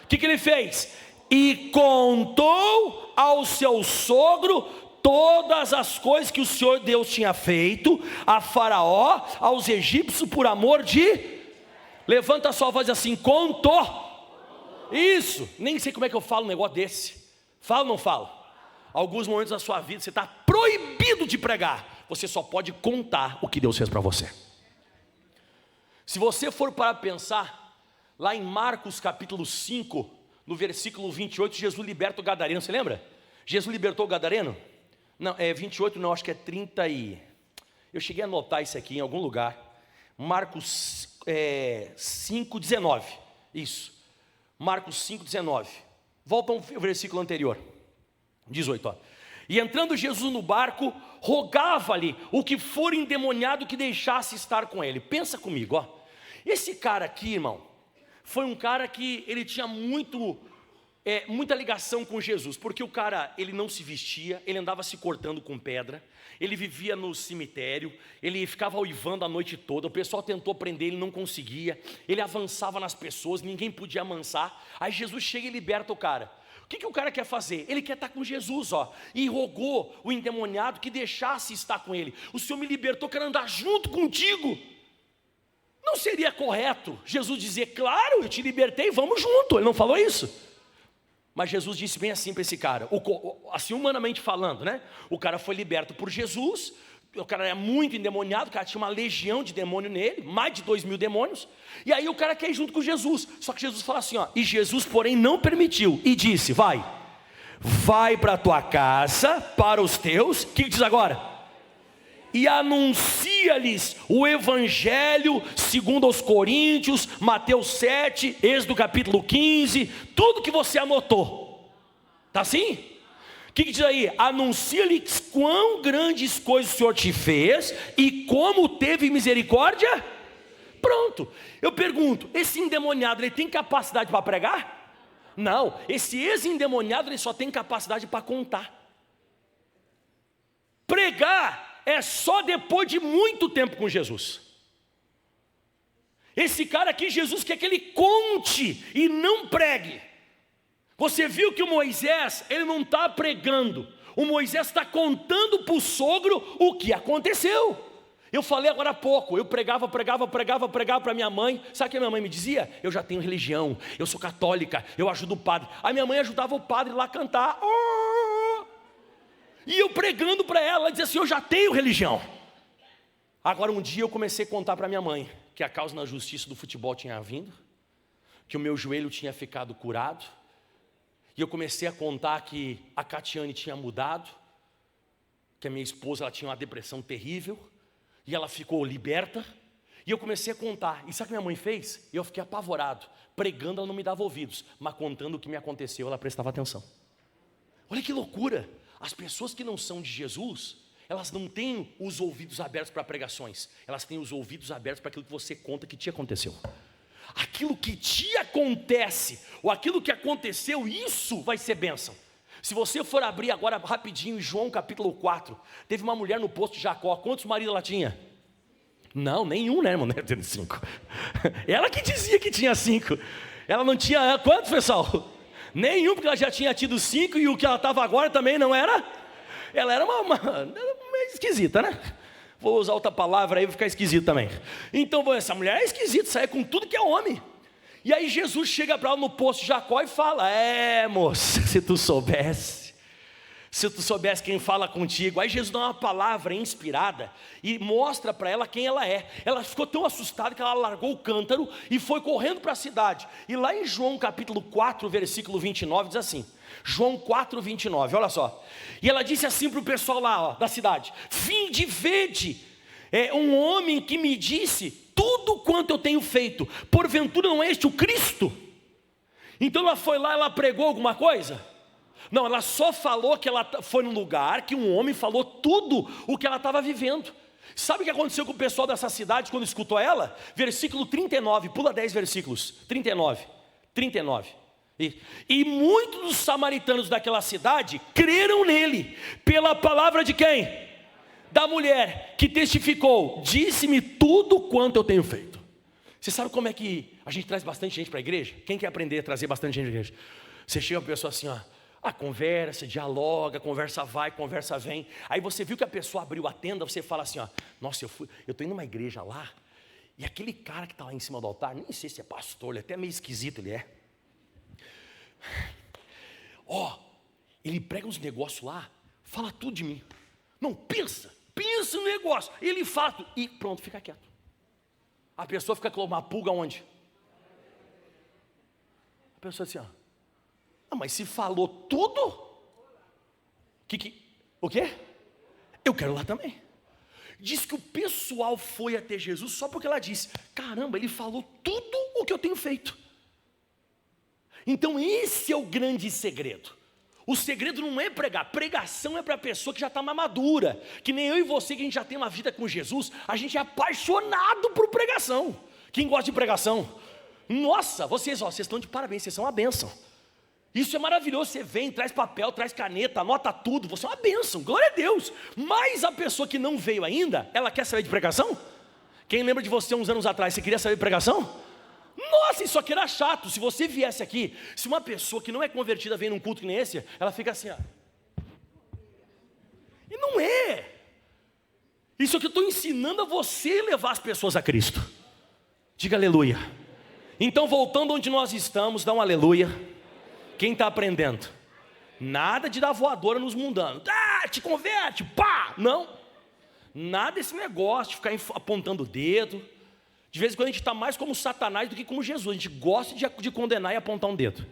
O que ele fez? E contou ao seu sogro todas as coisas que o Senhor Deus tinha feito a Faraó, aos egípcios, por amor de... Levanta a sua voz assim, contou. Isso, nem sei como é que eu falo um negócio desse. Falo ou não falo? Alguns momentos da sua vida você está proibido de pregar. Você só pode contar o que Deus fez para você. Se você for para pensar, lá em Marcos capítulo 5, no versículo 28, Jesus liberta o gadareno, você lembra? Jesus libertou o gadareno? Não, é 28 não, acho que é 30 e... Eu cheguei a anotar isso aqui em algum lugar. Marcos 5, 19, isso. Marcos 5, 19. Volta ao versículo anterior, 18, ó. E entrando Jesus no barco, rogava-lhe o que for endemoniado que deixasse estar com ele. Pensa comigo, ó. Esse cara aqui, irmão, foi um cara que ele tinha muita ligação com Jesus, porque o cara, ele não se vestia, ele andava se cortando com pedra, ele vivia no cemitério, ele ficava uivando a noite toda, o pessoal tentou prender, ele não conseguia, ele avançava nas pessoas, ninguém podia amansar. Aí Jesus chega e liberta o cara. O que o cara quer fazer? Ele quer estar com Jesus, ó. E rogou o endemoniado que deixasse estar com ele. O Senhor me libertou, quero andar junto contigo. Não seria correto Jesus dizer, claro, eu te libertei, vamos junto. Ele não falou isso? Mas Jesus disse bem assim para esse cara, assim humanamente falando, né? O cara foi liberto por Jesus, o cara era muito endemoniado, o cara tinha uma legião de demônio nele, mais de 2.000 demônios, e aí o cara quer ir junto com Jesus, só que Jesus fala assim, ó, e Jesus porém não permitiu, e disse, vai para a tua casa, para os teus, o que diz agora? E anuncia-lhes o Evangelho segundo aos Coríntios, Mateus 7, Êxodo capítulo 15, tudo que você anotou, tá assim? O que diz aí? Anuncia-lhes quão grandes coisas o Senhor te fez e como teve misericórdia. Pronto, eu pergunto, esse endemoniado ele tem capacidade para pregar? Não, esse ex-endemoniado ele só tem capacidade para contar. Pregar é só depois de muito tempo com Jesus. Esse cara aqui, Jesus quer que ele conte e não pregue. Você viu que o Moisés, ele não está pregando. O Moisés está contando para o sogro o que aconteceu. Eu falei agora há pouco, eu pregava para minha mãe. Sabe o que a minha mãe me dizia? Eu já tenho religião, eu sou católica, eu ajudo o padre. Aí minha mãe ajudava o padre lá a cantar. E eu pregando para ela dizia assim, eu já tenho religião. Agora um dia eu comecei a contar para minha mãe que a causa na justiça do futebol tinha vindo, que o meu joelho tinha ficado curado, e eu comecei a contar que a Catiane tinha mudado, que a minha esposa ela tinha uma depressão terrível, e ela ficou liberta, e eu comecei a contar, e sabe o que minha mãe fez? Eu fiquei apavorado, pregando ela não me dava ouvidos, mas contando o que me aconteceu ela prestava atenção. Olha que loucura! As pessoas que não são de Jesus, elas não têm os ouvidos abertos para pregações, elas têm os ouvidos abertos para aquilo que você conta que te aconteceu. Aquilo que te acontece, ou aquilo que aconteceu, isso vai ser bênção. Se você for abrir agora rapidinho em João capítulo 4, teve uma mulher no poço de Jacó, quantos maridos ela tinha? Não, nenhum, né, irmão? 5. Ela que dizia que tinha 5. Ela não tinha, quantos, pessoal? Nenhum, porque ela já tinha tido 5 e o que ela estava agora também não era. Ela era uma esquisita, né? Vou usar outra palavra aí, vai ficar esquisito também. Então, essa mulher é esquisita, sai com tudo que é homem. E aí Jesus chega para ela no poço de Jacó e fala, moça, se tu soubesse quem fala contigo. Aí Jesus dá uma palavra inspirada e mostra para ela quem ela é. Ela ficou tão assustada que ela largou o cântaro e foi correndo para a cidade. E lá em João capítulo 4, versículo 29, diz assim, João 4, 29, olha só. E ela disse assim para o pessoal lá da cidade, vinde, vede, um homem que me disse tudo quanto eu tenho feito, porventura não é este o Cristo? Então ela foi lá, ela pregou alguma coisa? Não, ela só falou que ela foi num lugar que um homem falou tudo o que ela estava vivendo. Sabe o que aconteceu com o pessoal dessa cidade quando escutou ela? Versículo 39, pula 10 versículos, 39. E muitos dos samaritanos daquela cidade creram nele, pela palavra de quem? Da mulher que testificou, disse-me tudo quanto eu tenho feito. Você sabe como é que a gente traz bastante gente para a igreja? Quem quer aprender a trazer bastante gente para a igreja? Você chega uma pessoa assim, ó, conversa, dialoga, conversa vai, conversa vem. Aí você viu que a pessoa abriu a tenda, você fala assim, ó, nossa, eu estou indo numa igreja lá, e aquele cara que está lá em cima do altar, nem sei se é pastor, ele é até meio esquisito, ele é. Ele prega uns negócios lá, fala tudo de mim. Não, pensa no negócio. Ele fala tudo, e pronto, fica quieto. A pessoa fica com uma pulga onde? A pessoa assim, mas se falou tudo, o quê? Eu quero lá também. Diz que o pessoal foi até Jesus só porque ela disse, caramba, ele falou tudo o que eu tenho feito. Então esse é o grande segredo. O segredo não é pregar, pregação é para a pessoa que já está mais madura. Que nem eu e você, que a gente já tem uma vida com Jesus, a gente é apaixonado por pregação. Quem gosta de pregação? Nossa, vocês estão de parabéns, vocês são uma bênção. Isso é maravilhoso, você vem, traz papel, traz caneta, anota tudo, você é uma bênção, glória a Deus. Mas a pessoa que não veio ainda, ela quer saber de pregação? Quem lembra de você uns anos atrás, você queria saber de pregação? Nossa, isso aqui era chato. Se você viesse aqui, se uma pessoa que não é convertida vem num culto que nem esse, ela fica assim, E não é. Isso aqui eu estou ensinando a você levar as pessoas a Cristo. Diga aleluia. Então voltando onde nós estamos, dá um aleluia. Quem está aprendendo? Nada de dar voadora nos mundanos. Te converte, pá! Não. Nada desse negócio de ficar apontando o dedo. De vez em quando a gente está mais como Satanás do que como Jesus. A gente gosta de condenar e apontar um dedo.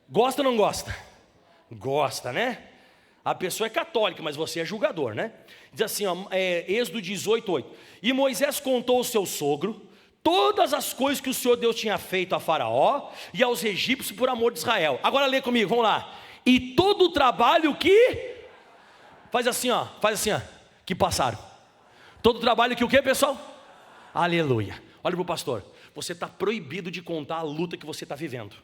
Gosta ou não gosta? Gosta, né? A pessoa é católica, mas você é julgador, né? Diz assim, Êxodo 18:8. E Moisés contou ao seu sogro todas as coisas que o Senhor Deus tinha feito a Faraó e aos egípcios por amor de Israel. Agora lê comigo, vamos lá. E todo o trabalho que... Faz assim, que passaram. Todo o trabalho que o quê, pessoal? Aleluia. Olha para o pastor, você está proibido de contar a luta que você está vivendo.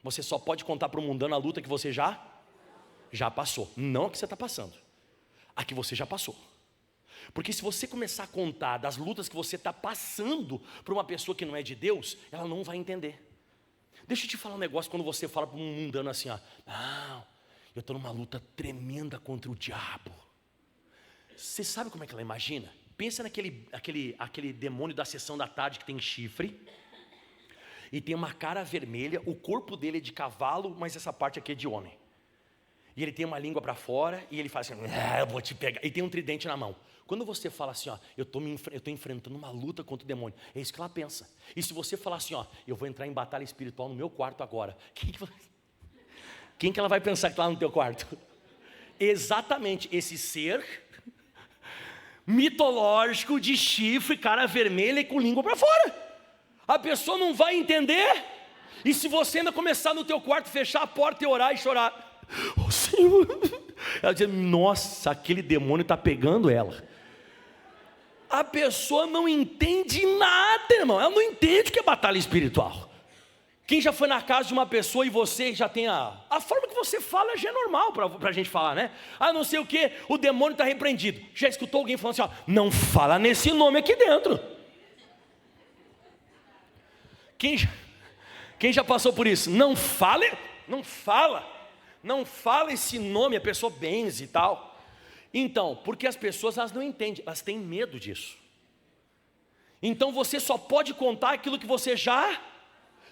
Você só pode contar para o mundano a luta que você já passou. Não a que você está passando, a que você já passou. Porque se você começar a contar das lutas que você está passando para uma pessoa que não é de Deus, ela não vai entender. Deixa eu te falar um negócio, quando você fala para um mundano assim, não, eu estou numa luta tremenda contra o diabo. Você sabe como é que ela imagina? Pensa naquele demônio da sessão da tarde que tem chifre e tem uma cara vermelha, o corpo dele é de cavalo, mas essa parte aqui é de homem. E ele tem uma língua para fora e ele fala assim, eu vou te pegar. E tem um tridente na mão. Quando você fala assim, eu estou enfrentando uma luta contra o demônio, é isso que ela pensa. E se você falar assim, eu vou entrar em batalha espiritual no meu quarto agora, quem que ela vai pensar que está lá no teu quarto? Exatamente esse ser mitológico de chifre, cara vermelha e com língua para fora. A pessoa não vai entender. E se você ainda começar no teu quarto, fechar a porta e orar e chorar, Senhor, ela diz, nossa, aquele demônio está pegando ela. A pessoa não entende nada, irmão. Ela não entende o que é batalha espiritual. Quem já foi na casa de uma pessoa e você já tem a forma que você fala já é normal para a gente falar, né? Não sei o que, o demônio está repreendido. Já escutou alguém falando assim, não fala nesse nome aqui dentro. Quem já passou por isso? Não fala esse nome, a pessoa benze e tal. Então, porque as pessoas elas não entendem, elas têm medo disso. Então você só pode contar aquilo que você já...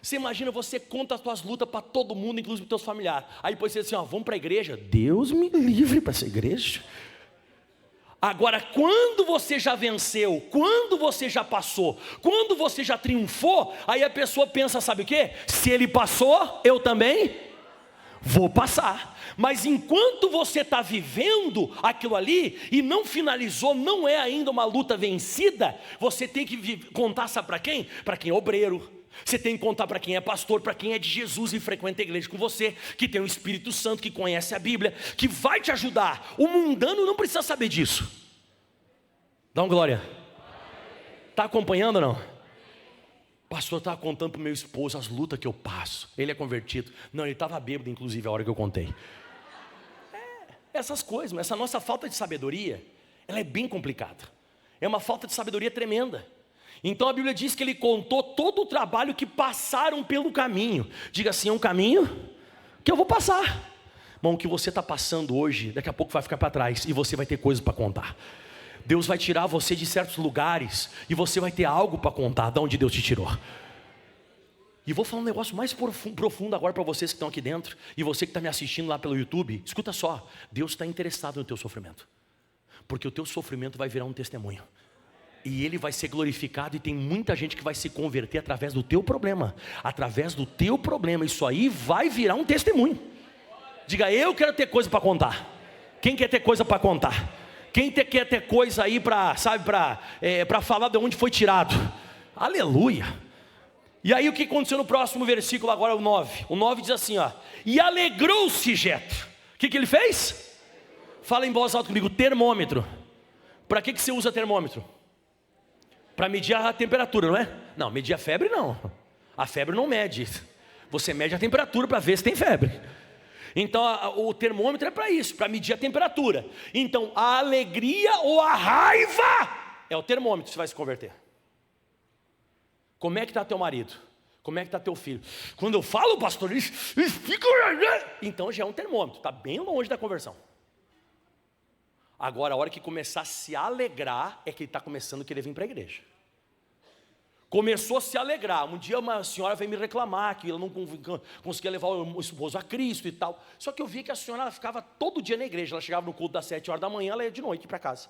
Você imagina, você conta as tuas lutas para todo mundo, inclusive para os teus familiares. Aí depois você diz assim, vamos para a igreja. Deus me livre para essa igreja. Agora, quando você já venceu, quando você já passou, quando você já triunfou, aí a pessoa pensa, sabe o quê? Se ele passou, eu também vou passar. Mas enquanto você está vivendo aquilo ali e não finalizou, não é ainda uma luta vencida, você tem que contar, sabe para quem? Para quem é obreiro. Você tem que contar para quem é pastor, para quem é de Jesus e frequenta a igreja com você, que tem o Espírito Santo, que conhece a Bíblia, que vai te ajudar. O mundano não precisa saber disso. Dá uma glória. Está acompanhando ou não? O pastor estava contando para o meu esposo as lutas que eu passo. Ele é convertido. Não, ele estava bêbado, inclusive, a hora que eu contei. Essas coisas, mas essa nossa falta de sabedoria, ela é bem complicada. É uma falta de sabedoria tremenda. Então a Bíblia diz que ele contou todo o trabalho que passaram pelo caminho. Diga assim, é um caminho que eu vou passar. Irmão, o que você está passando hoje, daqui a pouco vai ficar para trás e você vai ter coisas para contar. Deus vai tirar você de certos lugares e você vai ter algo para contar de onde Deus te tirou. E vou falar um negócio mais profundo agora para vocês que estão aqui dentro, e você que está me assistindo lá pelo YouTube. Escuta só, Deus está interessado no teu sofrimento, porque o teu sofrimento vai virar um testemunho, e ele vai ser glorificado, e tem muita gente que vai se converter através do teu problema. Através do teu problema, isso aí vai virar um testemunho. Diga, eu quero ter coisa para contar. Quem quer ter coisa para contar? Quem quer ter coisa aí para, sabe, para falar de onde foi tirado? Aleluia. E aí o que aconteceu no próximo versículo agora, o 9? O 9 diz assim, ó: e alegrou-se Jetro. O que ele fez? Fala em voz alta comigo, termômetro. Para que você usa termômetro? Para medir a temperatura, não é? Não, medir a febre não. A febre não mede. Você mede a temperatura para ver se tem febre. Então o termômetro é para isso, para medir a temperatura. Então a alegria ou a raiva é o termômetro que você vai se converter. Como é que está teu marido? Como é que está teu filho? Quando eu falo, pastor, eles ficam... Então já é um termômetro, está bem longe da conversão. Agora a hora que começar a se alegrar, é que ele está começando a querer vir para a igreja. Começou a se alegrar. Um dia uma senhora veio me reclamar que ela não conseguia levar o esposo a Cristo e tal. Só que eu vi que a senhora ela ficava todo dia na igreja. Ela chegava no culto das 7 horas da manhã, ela ia de noite para casa.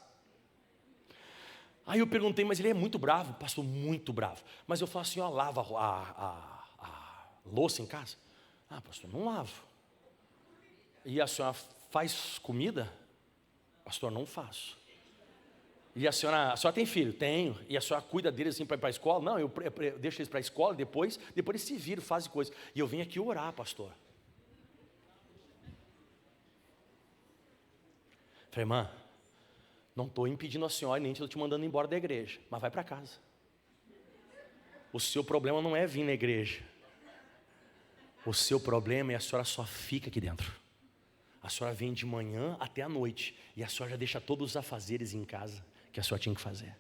Aí eu perguntei, mas ele é muito bravo? Pastor, muito bravo. Mas eu falo assim, ó, lava a louça em casa? Ah, pastor, não lavo. E a senhora faz comida? Pastor, não faço. E a senhora tem filho? Tenho. E a senhora cuida deles assim para ir para a escola? Não, eu deixo eles para a escola, depois eles se viram, fazem coisas. E eu vim aqui orar, pastor. Falei, irmã, não estou impedindo a senhora, nem estou te mandando embora da igreja, mas vai para casa. O seu problema não é vir na igreja. O seu problema é a senhora só fica aqui dentro. A senhora vem de manhã até a noite, e a senhora já deixa todos os afazeres em casa que a senhora tinha que fazer.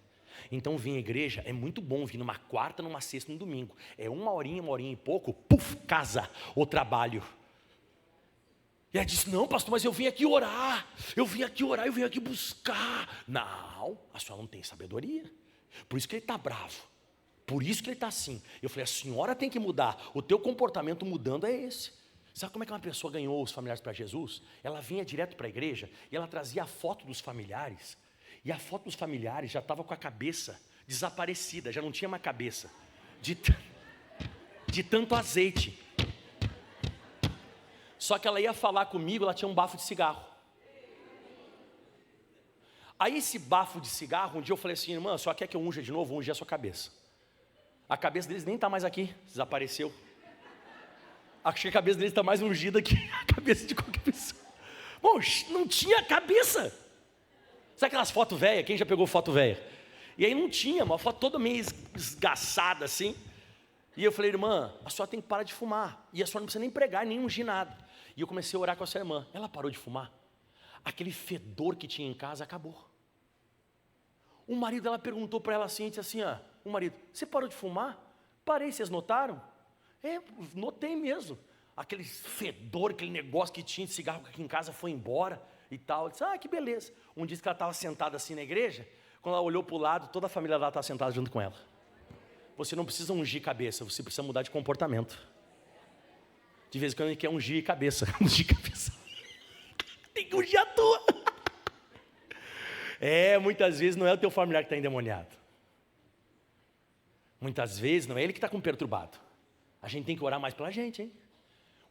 Então vir à igreja é muito bom, vir numa quarta, numa sexta, num domingo. É uma horinha e pouco, puf, casa, ou trabalho. E ela disse, não pastor, mas eu vim aqui orar, eu vim aqui buscar. Não, a senhora não tem sabedoria. Por isso que ele está bravo, por isso que ele está assim. Eu falei, a senhora tem que mudar, o teu comportamento mudando é esse. Sabe como é que uma pessoa ganhou os familiares para Jesus? Ela vinha direto para a igreja e ela trazia a foto dos familiares. E a foto dos familiares já estava com a cabeça desaparecida, já não tinha mais cabeça. De tanto azeite. Só que ela ia falar comigo, ela tinha um bafo de cigarro. Aí esse bafo de cigarro, um dia eu falei assim, irmã, só quer que eu unja de novo? Unja a sua cabeça. A cabeça deles nem está mais aqui, desapareceu. Acho que a cabeça deles está mais ungida que a cabeça de qualquer pessoa. Bom, não tinha cabeça. Sabe aquelas fotos velhas? Quem já pegou foto velha? E aí não tinha, uma foto toda meio esgaçada assim. E eu falei, irmã, a senhora tem que parar de fumar. E a senhora não precisa nem pregar, nem ungir nada. E eu comecei a orar com essa irmã. Ela parou de fumar. Aquele fedor que tinha em casa acabou. O marido dela perguntou para ela assim, disse assim, o marido, você parou de fumar? Parei, vocês notaram? Notei mesmo. Aquele fedor, aquele negócio que tinha de cigarro aqui em casa foi embora e tal. Eu disse, que beleza. Um dia que ela estava sentada assim na igreja, quando ela olhou para o lado, toda a família dela estava sentada junto com ela. Você não precisa ungir cabeça, você precisa mudar de comportamento. De vez em quando a gente quer ungir cabeça. Ungir cabeça. Tem que ungir a tua. Muitas vezes não é o teu familiar que está endemoniado. Muitas vezes não é ele que está com perturbado. A gente tem que orar mais pela gente, hein?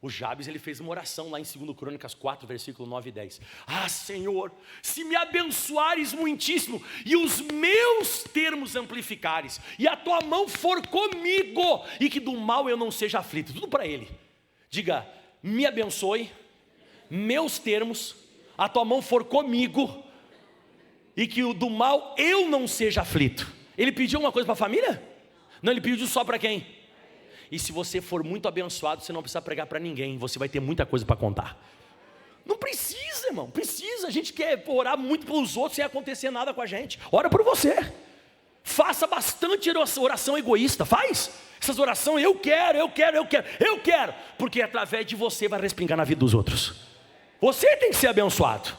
O Jabes, ele fez uma oração lá em 2 Crônicas 4, versículo 9 e 10. Senhor, se me abençoares muitíssimo, e os meus termos amplificares, e a tua mão for comigo, e que do mal eu não seja aflito. Tudo para ele. Diga, me abençoe, meus termos, a tua mão for comigo, e que do mal eu não seja aflito. Ele pediu uma coisa para a família? Não, ele pediu só para quem? E se você for muito abençoado, você não precisa pregar para ninguém, você vai ter muita coisa para contar. Não precisa, irmão, precisa. A gente quer orar muito pelos outros sem acontecer nada com a gente. Ora por você. faça bastante oração egoísta, faz essas orações, eu quero, porque através de você vai respingar na vida dos outros. Você tem que ser abençoado.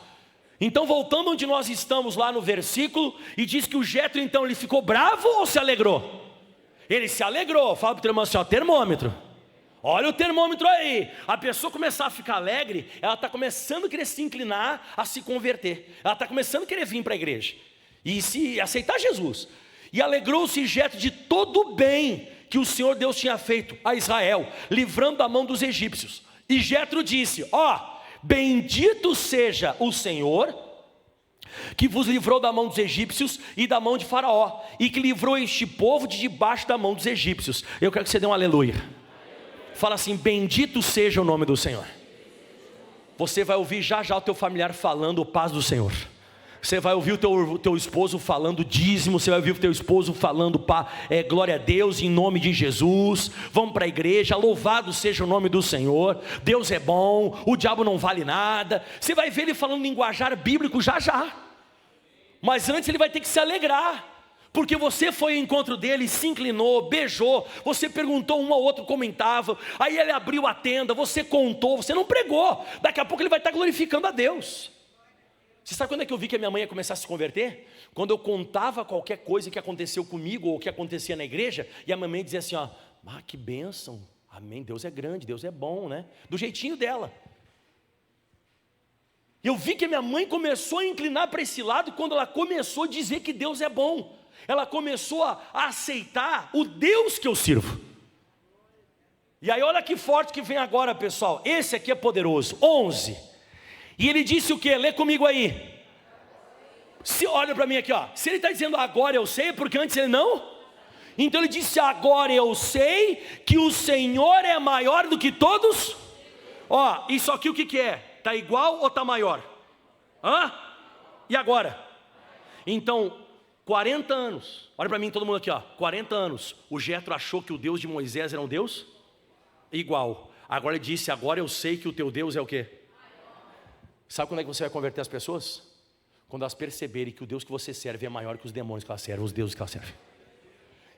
Então voltando onde nós estamos lá no versículo, e diz que o Jetro então ele ficou bravo ou se alegrou? Ele se alegrou. Fala para o teu irmão assim, ó, termômetro. Olha o termômetro aí. A pessoa começar a ficar alegre, ela está começando a querer se inclinar, a se converter. Ela está começando a querer vir para a igreja e se aceitar Jesus. E alegrou-se Jetro de todo o bem que o Senhor Deus tinha feito a Israel, livrando da mão dos egípcios. E Jetro disse, ó, bendito seja o Senhor, que vos livrou da mão dos egípcios e da mão de Faraó, e que livrou este povo de debaixo da mão dos egípcios. Eu quero que você dê um aleluia. Fala assim, bendito seja o nome do Senhor. Você vai ouvir já já o teu familiar falando paz do Senhor. Você vai ouvir o teu esposo falando dízimo. Você vai ouvir o teu esposo falando glória a Deus em nome de Jesus. Vamos para a igreja, louvado seja o nome do Senhor. Deus é bom, o diabo não vale nada. Você vai ver ele falando linguajar bíblico já já. Mas antes ele vai ter que se alegrar, porque você foi ao encontro dele, se inclinou, beijou, você perguntou um ao outro como estava, aí ele abriu a tenda, você contou, você não pregou. Daqui a pouco ele vai estar glorificando a Deus. Você sabe quando é que eu vi que a minha mãe ia começar a se converter? Quando eu contava qualquer coisa que aconteceu comigo ou que acontecia na igreja, e a mamãe dizia assim, ó, que bênção, amém, Deus é grande, Deus é bom, né? Do jeitinho dela. Eu vi que a minha mãe começou a inclinar para esse lado quando ela começou a dizer que Deus é bom. Ela começou a aceitar o Deus que eu sirvo. E aí olha que forte que vem agora, pessoal. Esse aqui é poderoso. 11. E ele disse o que? Lê comigo aí. Olha para mim aqui, ó. Se ele está dizendo agora eu sei, porque antes ele não. Então ele disse agora eu sei que o Senhor é maior do que todos. Ó, isso aqui o que é? Está igual ou está maior? Hã? E agora? Então 40 anos, olha para mim todo mundo aqui, ó. 40 anos, o Jetro achou que o Deus de Moisés era um Deus igual. Agora ele disse, agora eu sei que o teu Deus é o quê? Sabe quando é que você vai converter as pessoas? Quando elas perceberem que o Deus que você serve é maior que os demônios que elas servem, os deuses que elas servem.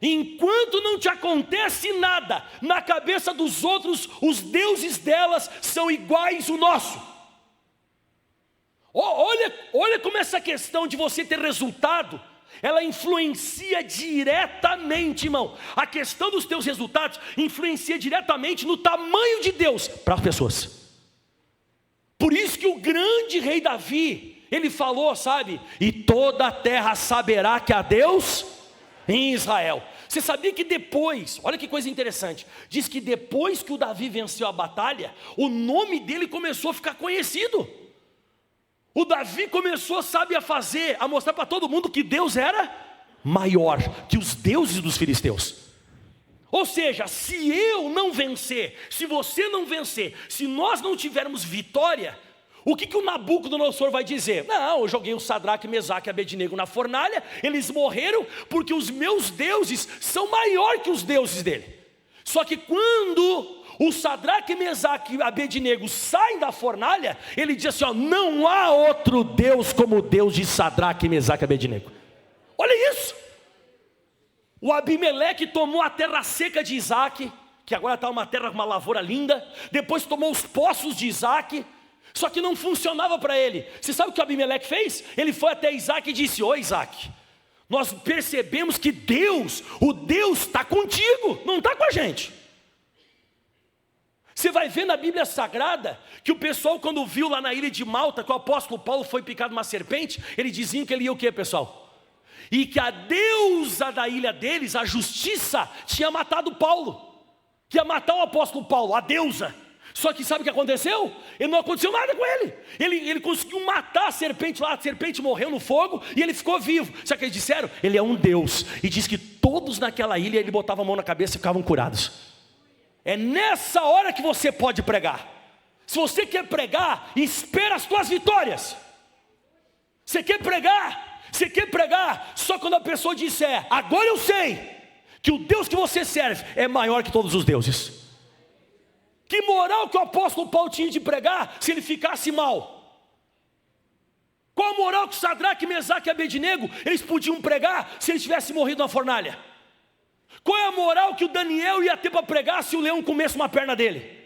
Enquanto não te acontece nada, na cabeça dos outros, os deuses delas são iguais ao nosso. Olha como essa questão de você ter resultado, ela influencia diretamente, irmão. A questão dos teus resultados influencia diretamente no tamanho de Deus para as pessoas. Por isso que o grande rei Davi, ele falou, sabe? E toda a terra saberá que há Deus em Israel. Você sabia que depois, olha que coisa interessante, diz que depois que o Davi venceu a batalha, o nome dele começou a ficar conhecido. O Davi começou, sabe, a mostrar para todo mundo que Deus era maior que os deuses dos filisteus. Ou seja, se eu não vencer, se você não vencer, se nós não tivermos vitória, o que o Nabucodonosor vai dizer? Não, eu joguei o Sadraque, Mesaque e Abednego na fornalha, eles morreram porque os meus deuses são maior que os deuses dele. Só que quando o Sadraque, Mesaque e Abednego saem da fornalha, ele diz assim, ó, não há outro Deus como o Deus de Sadraque, Mesaque e Abednego. Olha isso. O Abimeleque tomou a terra seca de Isaac, que agora está uma terra com uma lavoura linda. Depois tomou os poços de Isaac, só que não funcionava para ele. Você sabe o que o Abimeleque fez? Ele foi até Isaac e disse, ô Isaac, nós percebemos que Deus, o Deus está contigo, não está com a gente. Você vai ver na Bíblia Sagrada, que o pessoal quando viu lá na ilha de Malta, que o apóstolo Paulo foi picado de uma serpente, eles diziam que ele ia o quê, pessoal? E que a deusa da ilha deles, a justiça, tinha matado Paulo, que ia matar o apóstolo Paulo, a deusa. Só que sabe o que aconteceu? Não aconteceu nada com ele. Ele conseguiu matar a serpente lá, a serpente morreu no fogo e ele ficou vivo. Sabe o que eles disseram? Ele é um Deus. E diz que todos naquela ilha, ele botava a mão na cabeça e ficavam curados. É nessa hora que você pode pregar. Se você quer pregar, espera as tuas vitórias. Você quer pregar só quando a pessoa disser, agora eu sei que o Deus que você serve é maior que todos os deuses. Que moral que o apóstolo Paulo tinha de pregar se ele ficasse mal? Qual a moral que Sadraque, Mesaque e Abednego eles podiam pregar se eles tivessem morrido na fornalha? Qual é a moral que o Daniel ia ter para pregar se o leão comesse uma perna dele?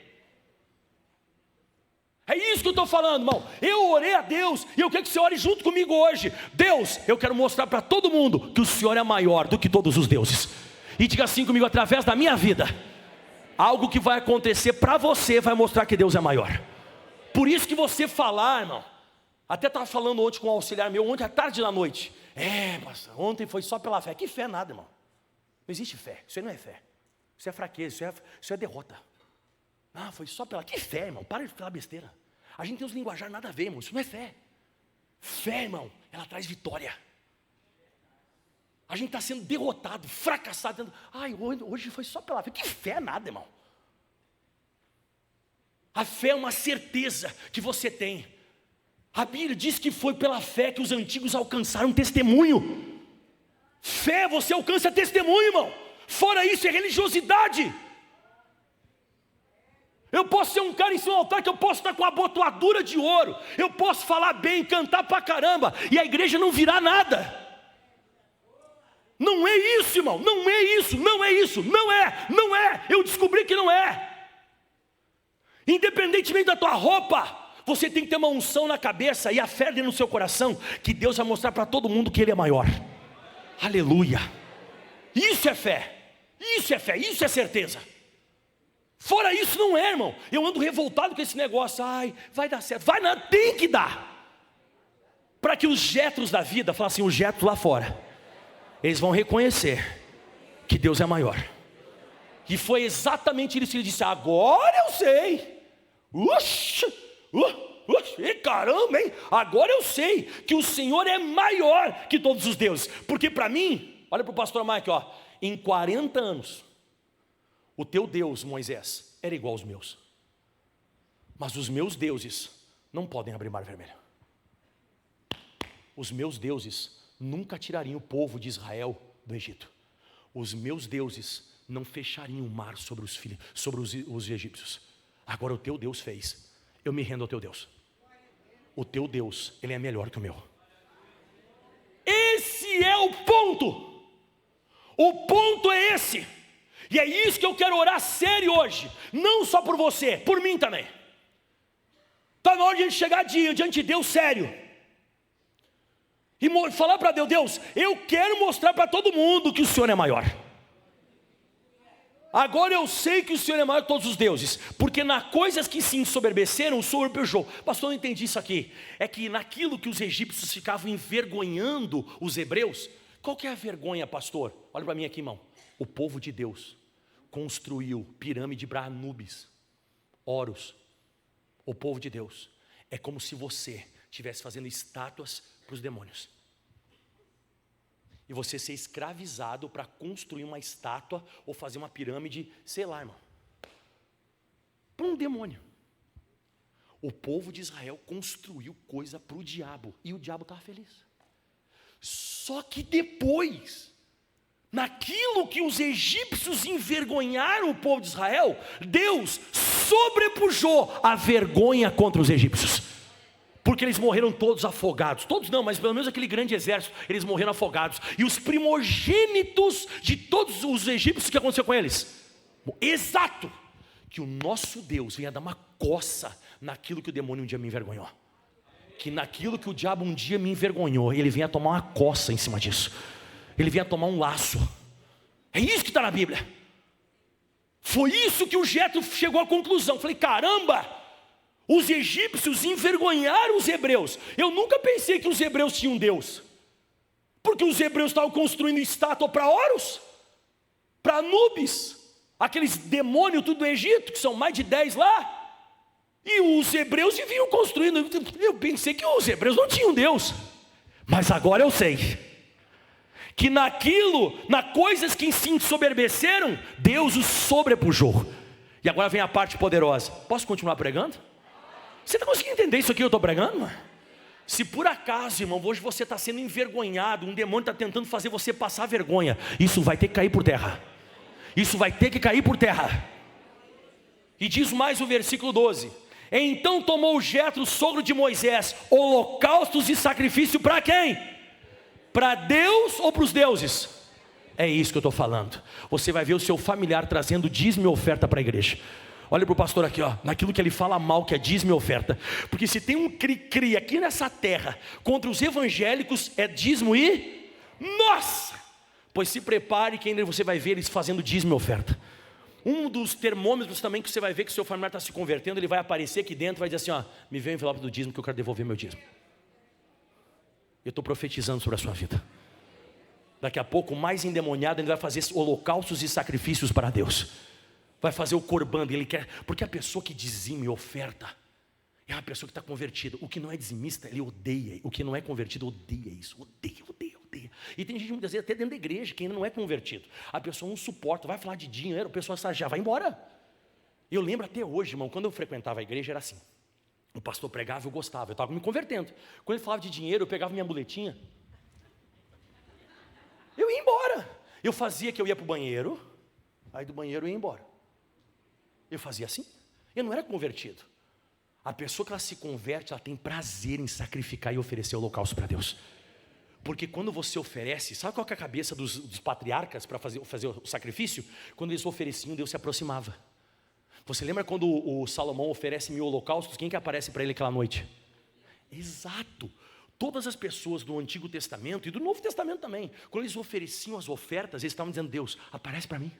É isso que eu estou falando, irmão. Eu orei a Deus e eu quero que você ore junto comigo hoje. Deus, eu quero mostrar para todo mundo que o Senhor é maior do que todos os deuses. E diga assim comigo, através da minha vida, algo que vai acontecer para você vai mostrar que Deus é maior. Por isso que você falar, irmão, até estava falando ontem com um auxiliar meu, ontem à tarde e da noite. Pastor, ontem foi só pela fé. Que fé nada, irmão. Não existe fé, isso aí não é fé. Isso é fraqueza, isso é derrota. Foi só pela... Que fé, irmão, para de falar besteira. A gente tem uns linguajar nada a ver, irmão, isso não é fé. Fé, irmão, ela traz vitória. A gente está sendo derrotado, fracassado. Hoje foi só pela fé. Que fé nada, irmão. A fé é uma certeza que você tem. A Bíblia diz que foi pela fé que os antigos alcançaram testemunho. Fé, você alcança testemunho, irmão. Fora isso é religiosidade. Eu posso ser um cara em cima do altar que eu posso estar com a abotoadura de ouro. Eu posso falar bem, cantar pra caramba, e a igreja não virá nada. Não é isso, irmão, não é isso, não é isso, não é. Eu descobri que não é. Independentemente da tua roupa, você tem que ter uma unção na cabeça e a fé dentro do seu coração, que Deus vai mostrar para todo mundo que Ele é maior. Aleluia. Isso é fé, isso é certeza. Fora isso não é, irmão. Eu ando revoltado com esse negócio. Vai dar certo, vai nada, tem que dar. Para que os Jetros da vida, fala assim, os Jetros lá fora, eles vão reconhecer que Deus é maior. E foi exatamente isso que ele disse. Agora eu sei. Caramba, hein? Agora eu sei que o Senhor é maior que todos os deuses. Porque para mim, olha para o pastor Mike, em 40 anos, o teu Deus, Moisés, era igual aos meus. Mas os meus deuses não podem abrir mar vermelho. Os meus deuses nunca tirariam o povo de Israel do Egito. Os meus deuses não fechariam o mar sobre os egípcios. Agora o teu Deus fez. Eu me rendo ao teu Deus. O teu Deus, Ele é melhor que o meu. Esse é o ponto. O ponto é esse. E é isso que eu quero orar sério hoje. Não só por você, por mim também. Está na hora de a gente chegar diante de Deus sério. E falar para Deus, eu quero mostrar para todo mundo que o Senhor é maior. Agora eu sei que o Senhor é maior que todos os deuses. Porque nas coisas que se ensoberbeceram, o Senhor pejou. Pastor, não entendi isso aqui. É que naquilo que os egípcios ficavam envergonhando os hebreus. Qual que é a vergonha, pastor? Olha para mim aqui, irmão. O povo de Deus construiu pirâmide para Anubis, Horus. O povo de Deus é como se você estivesse fazendo estátuas para os demônios. E você ser escravizado para construir uma estátua ou fazer uma pirâmide, sei lá, irmão, para um demônio. O povo de Israel construiu coisa para o diabo e o diabo estava feliz. Só que depois, naquilo que os egípcios envergonharam o povo de Israel, Deus sobrepujou a vergonha contra os egípcios. Porque eles morreram todos afogados. Todos não, mas pelo menos aquele grande exército, eles morreram afogados. E os primogênitos de todos os egípcios, o que aconteceu com eles? Exato. Que o nosso Deus venha dar uma coça naquilo que o demônio um dia me envergonhou. Que naquilo que o diabo um dia me envergonhou, ele venha tomar uma coça em cima disso. Ele vinha tomar um laço. É isso que está na Bíblia. Foi isso que o Jetro chegou à conclusão. Falei, caramba, os egípcios envergonharam os hebreus. Eu nunca pensei que os hebreus tinham Deus. Porque os hebreus estavam construindo estátua para Horus, para Anubis, aqueles demônios tudo do Egito, que são mais de 10 lá. E os hebreus vinham construindo. Eu pensei que os hebreus não tinham Deus. Mas agora eu sei que coisas que se ensoberbeceram, Deus os sobrepujou. E agora vem a parte poderosa. Posso continuar pregando? Você está conseguindo entender isso aqui que eu estou pregando? Se por acaso, irmão, hoje você está sendo envergonhado, um demônio está tentando fazer você passar vergonha, isso vai ter que cair por terra. Isso vai ter que cair por terra. E diz mais o versículo 12: Então tomou Jetro, sogro de Moisés, holocaustos e sacrifício para quem? Para Deus ou para os deuses? É isso que eu estou falando. Você vai ver o seu familiar trazendo dízimo e oferta para a igreja. Olha para o pastor aqui, ó, naquilo que ele fala mal, que é dízimo e oferta. Porque se tem um cri-cri aqui nessa terra contra os evangélicos, é dízimo e... Nossa! Pois se prepare que ainda você vai ver eles fazendo dízimo e oferta. Um dos termômetros também que você vai ver que o seu familiar está se convertendo, ele vai aparecer aqui dentro e vai dizer assim, ó, me vê o envelope do dízimo que eu quero devolver meu dízimo. Eu estou profetizando sobre a sua vida. Daqui a pouco, o mais endemoniado, ele vai fazer holocaustos e sacrifícios para Deus. Vai fazer o corban, ele quer, porque a pessoa que dizima e oferta é uma pessoa que está convertida. O que não é dizimista, ele odeia. O que não é convertido, odeia isso. Odeia. E tem gente muitas vezes até dentro da igreja que ainda não é convertido. A pessoa não suporta, vai falar de dinheiro, a pessoa já vai embora. Eu lembro até hoje, irmão, quando eu frequentava a igreja era assim. O pastor pregava, eu gostava, eu estava me convertendo. Quando ele falava de dinheiro, eu pegava minha muletinha. Eu ia embora. Eu fazia que eu ia para o banheiro, aí do banheiro eu ia embora. Eu fazia assim. Eu não era convertido. A pessoa que ela se converte, ela tem prazer em sacrificar e oferecer o holocausto para Deus. Porque quando você oferece, sabe qual que é a cabeça dos patriarcas para fazer o sacrifício? Quando eles ofereciam, Deus se aproximava. Você lembra quando o Salomão oferece 1000 holocaustos? Quem que aparece para ele aquela noite? Exato. Todas as pessoas do Antigo Testamento e do Novo Testamento também, quando eles ofereciam as ofertas, eles estavam dizendo, Deus, aparece para mim.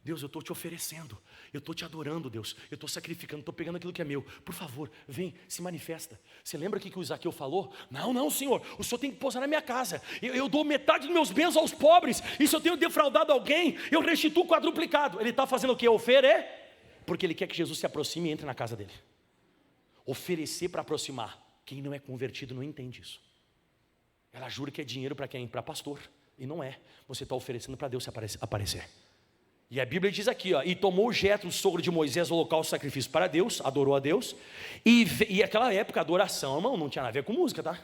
Deus, eu estou te oferecendo, eu estou te adorando, Deus, eu estou sacrificando, estou pegando aquilo que é meu. Por favor, vem, se manifesta. Você lembra o que o Zaqueu falou? Não, Senhor, o Senhor tem que pousar na minha casa. Eu dou metade dos meus bens aos pobres. E se eu tenho defraudado alguém, eu restituo quadruplicado. Ele está fazendo o que? Porque ele quer que Jesus se aproxime e entre na casa dele. Oferecer para aproximar. Quem não é convertido não entende isso. Ela jura que é dinheiro para quem? Para pastor. E não é. Você está oferecendo para Deus aparecer. E a Bíblia diz aqui, ó, e tomou Jetro, o sogro de Moisés, o holocausto, sacrifício para Deus, adorou a Deus. E aquela época, adoração, irmão, não tinha nada a ver com música, tá?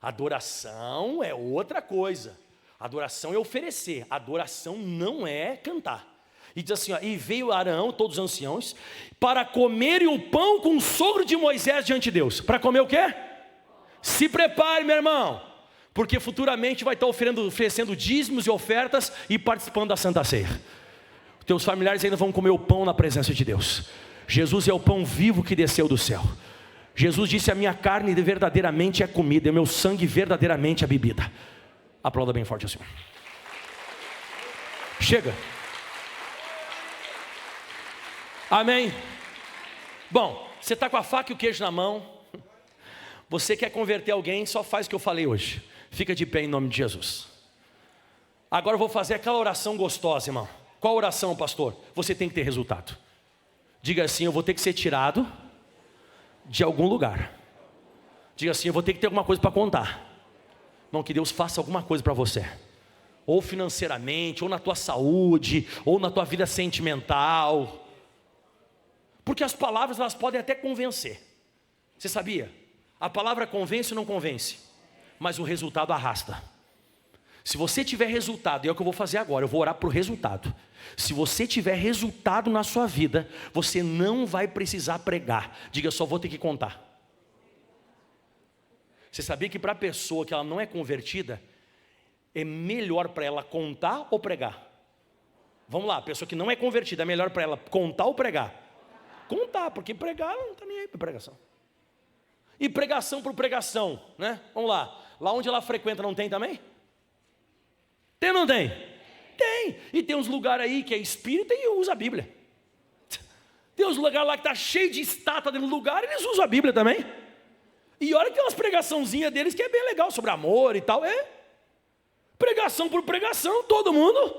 Adoração é outra coisa. Adoração é oferecer. Adoração não é cantar. E diz assim, ó, e veio Arão, todos os anciãos, para comerem o pão com o sogro de Moisés diante de Deus. Para comer o quê? Se prepare, meu irmão. Porque futuramente vai estar oferecendo dízimos e ofertas e participando da Santa Ceia. Teus familiares ainda vão comer o pão na presença de Deus. Jesus é o pão vivo que desceu do céu. Jesus disse, a minha carne verdadeiramente é comida, e o meu sangue verdadeiramente é bebida. Aplauda bem forte assim. Chega. Amém. Bom, você está com a faca e o queijo na mão. Você quer converter alguém, só faz o que eu falei hoje. Fica de pé em nome de Jesus. Agora eu vou fazer aquela oração gostosa, irmão. Qual oração, pastor? Você tem que ter resultado. Diga assim, eu vou ter que ser tirado de algum lugar. Diga assim, eu vou ter que ter alguma coisa para contar. Irmão, que Deus faça alguma coisa para você. Ou financeiramente, ou na tua saúde, ou na tua vida sentimental. Porque as palavras, elas podem até convencer. Você sabia? A palavra convence ou não convence? Mas o resultado arrasta. Se você tiver resultado, e é o que eu vou fazer agora, eu vou orar por resultado. Se você tiver resultado na sua vida, você não vai precisar pregar. Diga, eu só vou ter que contar. Você sabia que para a pessoa que ela não é convertida, é melhor para ela contar ou pregar? Vamos lá, a pessoa que não é convertida, é melhor para ela contar ou pregar? Contar, porque pregar não está nem aí para pregação. E pregação por pregação, né? Vamos lá. Lá onde ela frequenta não tem também? Tem ou não tem? Tem. E tem uns lugares aí que é espírita e usa a Bíblia. Tem uns lugares lá que está cheio de estátua dentro do lugar e eles usam a Bíblia também. E olha que tem umas pregaçãozinhas deles que é bem legal, sobre amor e tal. É pregação por pregação, todo mundo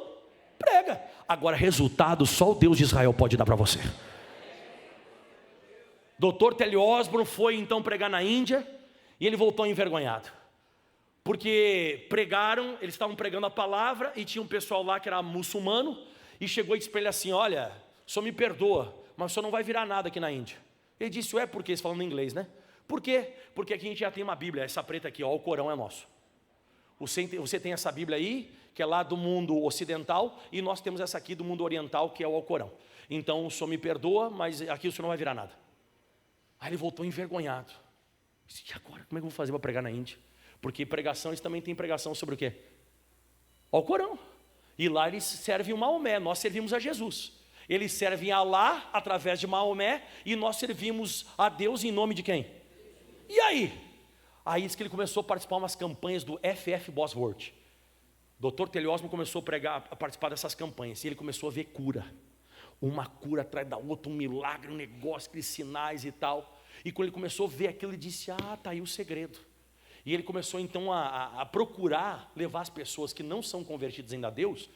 prega. Agora resultado só o Deus de Israel pode dar para você. Dr. Telly Osborne foi então pregar na Índia e ele voltou envergonhado. Porque pregaram, eles estavam pregando a palavra e tinha um pessoal lá que era muçulmano e chegou e disse para ele assim, olha, o senhor me perdoa, mas o senhor não vai virar nada aqui na Índia. Ele disse, por quê? Falando em inglês, né? Por quê? Porque aqui a gente já tem uma Bíblia, essa preta aqui, ó, o Corão é nosso. Você tem essa Bíblia aí, que é lá do mundo ocidental, e nós temos essa aqui do mundo oriental, que é o Alcorão. Então o senhor me perdoa, mas aqui o senhor não vai virar nada. Aí ele voltou envergonhado. E agora, como é que eu vou fazer para pregar na Índia? Porque pregação, eles também têm pregação sobre o quê? Alcorão. E lá eles servem o Maomé, nós servimos a Jesus. Eles servem a Alá através de Maomé, e nós servimos a Deus em nome de quem? E aí? Aí diz que ele começou a participar de umas campanhas do F.F. Bosworth. Dr. Telhosmo começou a participar dessas campanhas, e ele começou a ver cura. Uma cura atrás da outra, um milagre, um negócio, aqueles sinais e tal. E quando ele começou a ver aquilo, ele disse, está aí o segredo. E ele começou então a procurar levar as pessoas que não são convertidas ainda a Deus,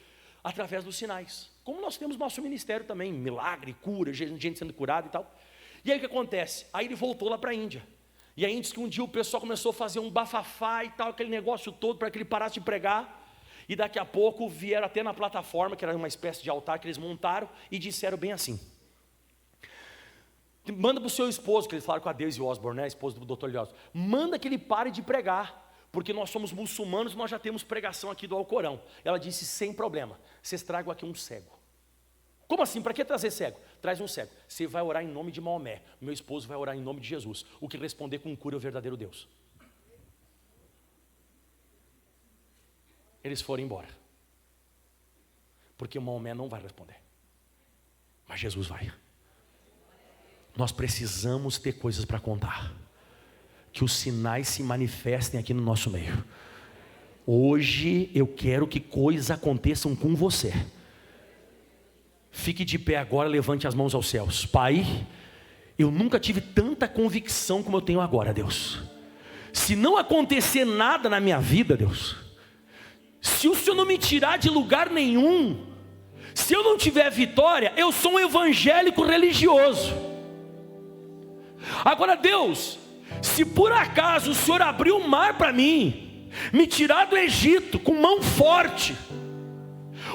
através dos sinais. Como nós temos nosso ministério também, milagre, cura, gente sendo curada e tal. E aí o que acontece? Aí ele voltou lá para a Índia. E aí diz que um dia o pessoal começou a fazer um bafafá e tal, aquele negócio todo para que ele parasse de pregar. E daqui a pouco vieram até na plataforma, que era uma espécie de altar que eles montaram, e disseram bem assim: manda para o seu esposo, que eles falaram com a Daisy Osborne, né, a esposa do Dr. Osborne, manda que ele pare de pregar, porque nós somos muçulmanos, nós já temos pregação aqui do Alcorão. Ela disse, sem problema, vocês tragam aqui um cego. Como assim? Para que trazer cego? Traz um cego. Você vai orar em nome de Maomé, meu esposo vai orar em nome de Jesus. O que responder com cura é o verdadeiro Deus. Eles foram embora, porque Maomé não vai responder, mas Jesus vai. Nós precisamos ter coisas para contar, que os sinais se manifestem aqui no nosso meio. Hoje eu quero que coisas aconteçam com você. Fique de pé agora, levante as mãos aos céus. Pai, eu nunca tive tanta convicção como eu tenho agora, Deus. Se não acontecer nada na minha vida, Deus, se o Senhor não me tirar de lugar nenhum, se eu não tiver vitória, eu sou um evangélico religioso. Agora Deus, se por acaso o Senhor abrir o mar para mim, me tirar do Egito com mão forte,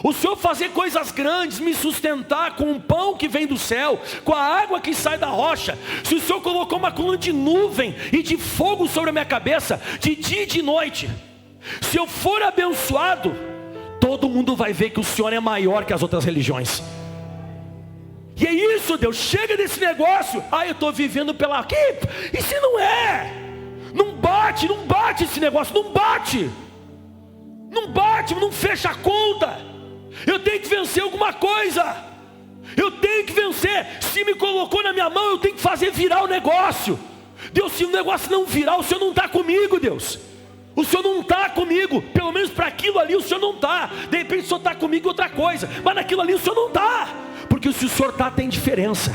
o Senhor fazer coisas grandes, me sustentar com um pão que vem do céu, com a água que sai da rocha, se o Senhor colocou uma coluna de nuvem e de fogo sobre a minha cabeça, de dia e de noite, se eu for abençoado, todo mundo vai ver que o Senhor é maior que as outras religiões. E é isso, Deus, chega desse negócio. Eu estou vivendo pela aqui. E se não é? Não bate esse negócio, não bate, não fecha a conta. Eu tenho que vencer alguma coisa. Eu tenho que vencer. Se me colocou na minha mão, eu tenho que fazer virar o negócio. Deus, se o negócio não virar, o Senhor não está comigo, Deus. O Senhor não está comigo, pelo menos para aquilo ali o Senhor não está. De repente o Senhor está comigo em outra coisa, mas naquilo ali o Senhor não está. Porque se o Senhor está, tem diferença.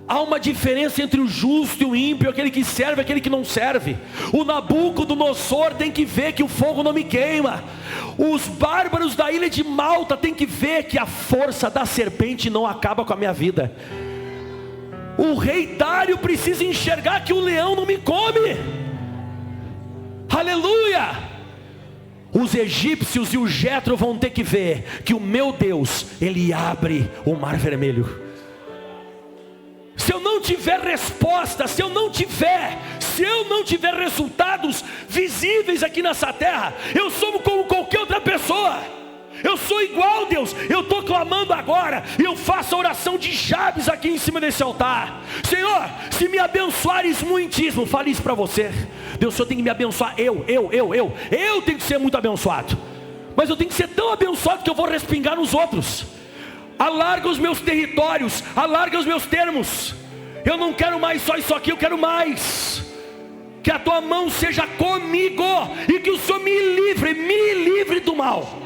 Há uma diferença entre o justo e o ímpio, aquele que serve e aquele que não serve. O Nabucodonosor tem que ver que o fogo não me queima. Os bárbaros da ilha de Malta tem que ver que a força da serpente não acaba com a minha vida. O rei Dário precisa enxergar que o leão não me come. Aleluia! Os egípcios e o Jetro vão ter que ver que o meu Deus, Ele abre o mar vermelho. Se eu não tiver resposta, se eu não tiver resultados visíveis aqui nessa terra, eu sou como qualquer outra pessoa. Eu sou igual, Deus. Eu estou clamando agora, e eu faço a oração de Jabes aqui em cima desse altar. Senhor, se me abençoares muitíssimo, fale isso para você. Deus, o Senhor tem que me abençoar. Eu tenho que ser muito abençoado, mas eu tenho que ser tão abençoado que eu vou respingar nos outros. Alarga os meus territórios, alarga os meus termos. Eu não quero mais só isso aqui, eu quero mais. Que a tua mão seja comigo, e que o Senhor me livre do mal.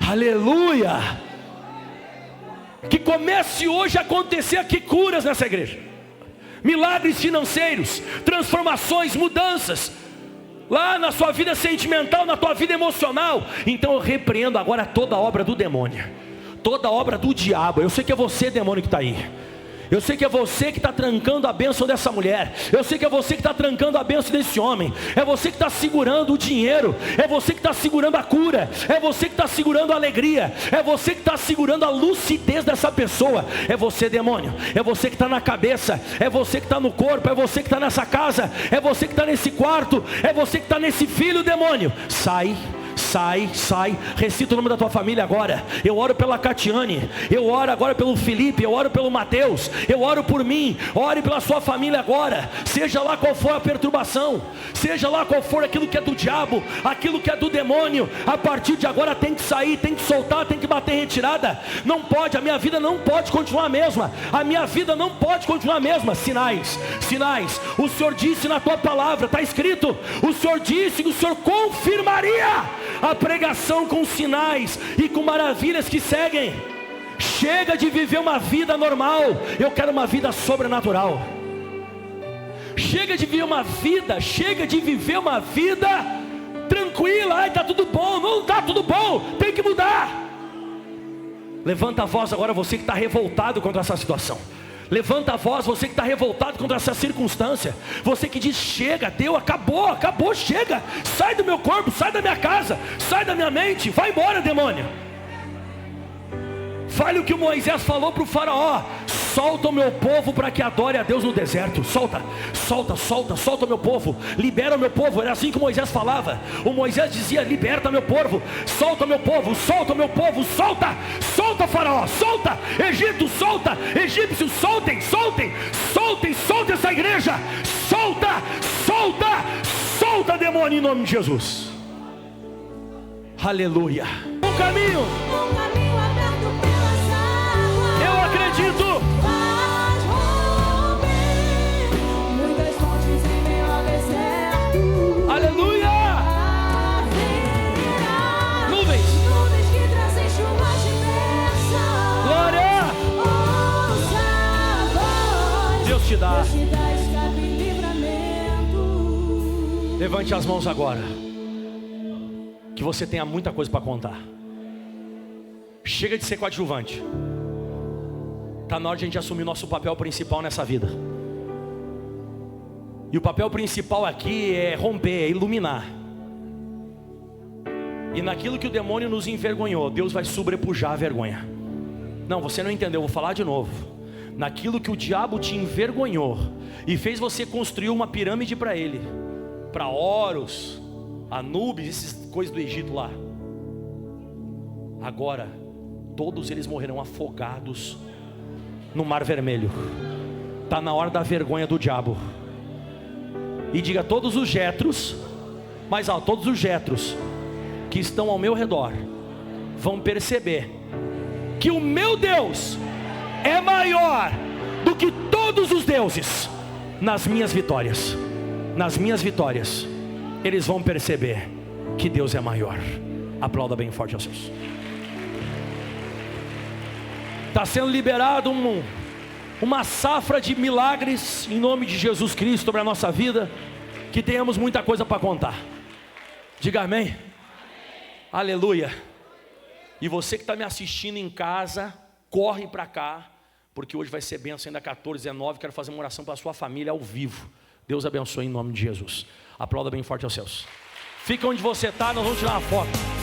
Aleluia. Que comece hoje a acontecer aqui curas nessa igreja, milagres financeiros, transformações, mudanças, lá na sua vida sentimental, na tua vida emocional. Então eu repreendo agora toda obra do demônio, toda obra do diabo. Eu sei que é você, demônio, que está aí. Eu sei que é você que está trancando a bênção dessa mulher. Eu sei que é você que está trancando a bênção desse homem. É você que está segurando o dinheiro. É você que está segurando a cura. É você que está segurando a alegria. É você que está segurando a lucidez dessa pessoa. É você, demônio. É você que está na cabeça. É você que está no corpo. É você que está nessa casa. É você que está nesse quarto. É você que está nesse filho, demônio. Sai sai, recita o nome da tua família agora. Eu oro pela Catiane, eu oro agora pelo Felipe, eu oro pelo Mateus, eu oro por mim. Ore pela sua família agora. Seja lá qual for a perturbação, seja lá qual for aquilo que é do diabo, aquilo que é do demônio, a partir de agora tem que sair, tem que soltar, tem que bater em retirada. Não pode, a minha vida não pode continuar a mesma. A minha vida não pode continuar a mesma. Sinais, o Senhor disse na tua palavra, está escrito, o Senhor disse que o Senhor confirmaria a pregação com sinais e com maravilhas que seguem. Chega de viver uma vida normal, eu quero uma vida sobrenatural. Chega de viver uma vida tranquila. Ai, está tudo bom. Não está tudo bom, tem que mudar. Levanta a voz agora, você que está revoltado contra essa situação. Levanta a voz, você que está revoltado contra essa circunstância. Você que diz, chega, deu, acabou, chega. Sai do meu corpo, sai da minha casa, sai da minha mente, vai embora, demônio. Fale o que o Moisés falou para o faraó: solta o meu povo para que adore a Deus no deserto. Solta o meu povo, libera o meu povo. Era assim que o Moisés falava. O Moisés dizia, liberta meu povo, solta meu povo, solta faraó, solta Egito, solta egípcios, soltem essa igreja, solta demônio, em nome de Jesus. Aleluia. Um caminho aberto pelas águas. Eu acredito. Faz romper muitas fontes em meio ao deserto. Aleluia. Haverá Nuvens que trazem chuvas diversas. Glória. Ouça a voz. Deus te dá. Deus te dá escape e livramento. Levante as mãos agora, que você tenha muita coisa para contar. Chega de ser coadjuvante. Está na hora de a gente assumir nosso papel principal nessa vida. E o papel principal aqui é romper, é iluminar. E naquilo que o demônio nos envergonhou, Deus vai sobrepujar a vergonha. Não, você não entendeu, eu vou falar de novo. Naquilo que o diabo te envergonhou e fez você construir uma pirâmide para ele, para Horus, Anubis, essas coisas do Egito lá. Agora, todos eles morrerão afogados no Mar Vermelho. Está na hora da vergonha do diabo. E diga, todos os jetros, mais alto, todos os jetros que estão ao meu redor vão perceber que o meu Deus é maior do que todos os deuses. Nas minhas vitórias, eles vão perceber que Deus é maior. Aplauda bem forte aos seus. Está sendo liberado uma safra de milagres em nome de Jesus Cristo sobre a nossa vida. Que tenhamos muita coisa para contar. Diga amém. Amém. Aleluia. E você que está me assistindo em casa, corre para cá, porque hoje vai ser bênção ainda 14, 19. Quero fazer uma oração para a sua família ao vivo. Deus abençoe em nome de Jesus. Aplauda bem forte aos céus. Fica onde você está, nós vamos tirar uma foto.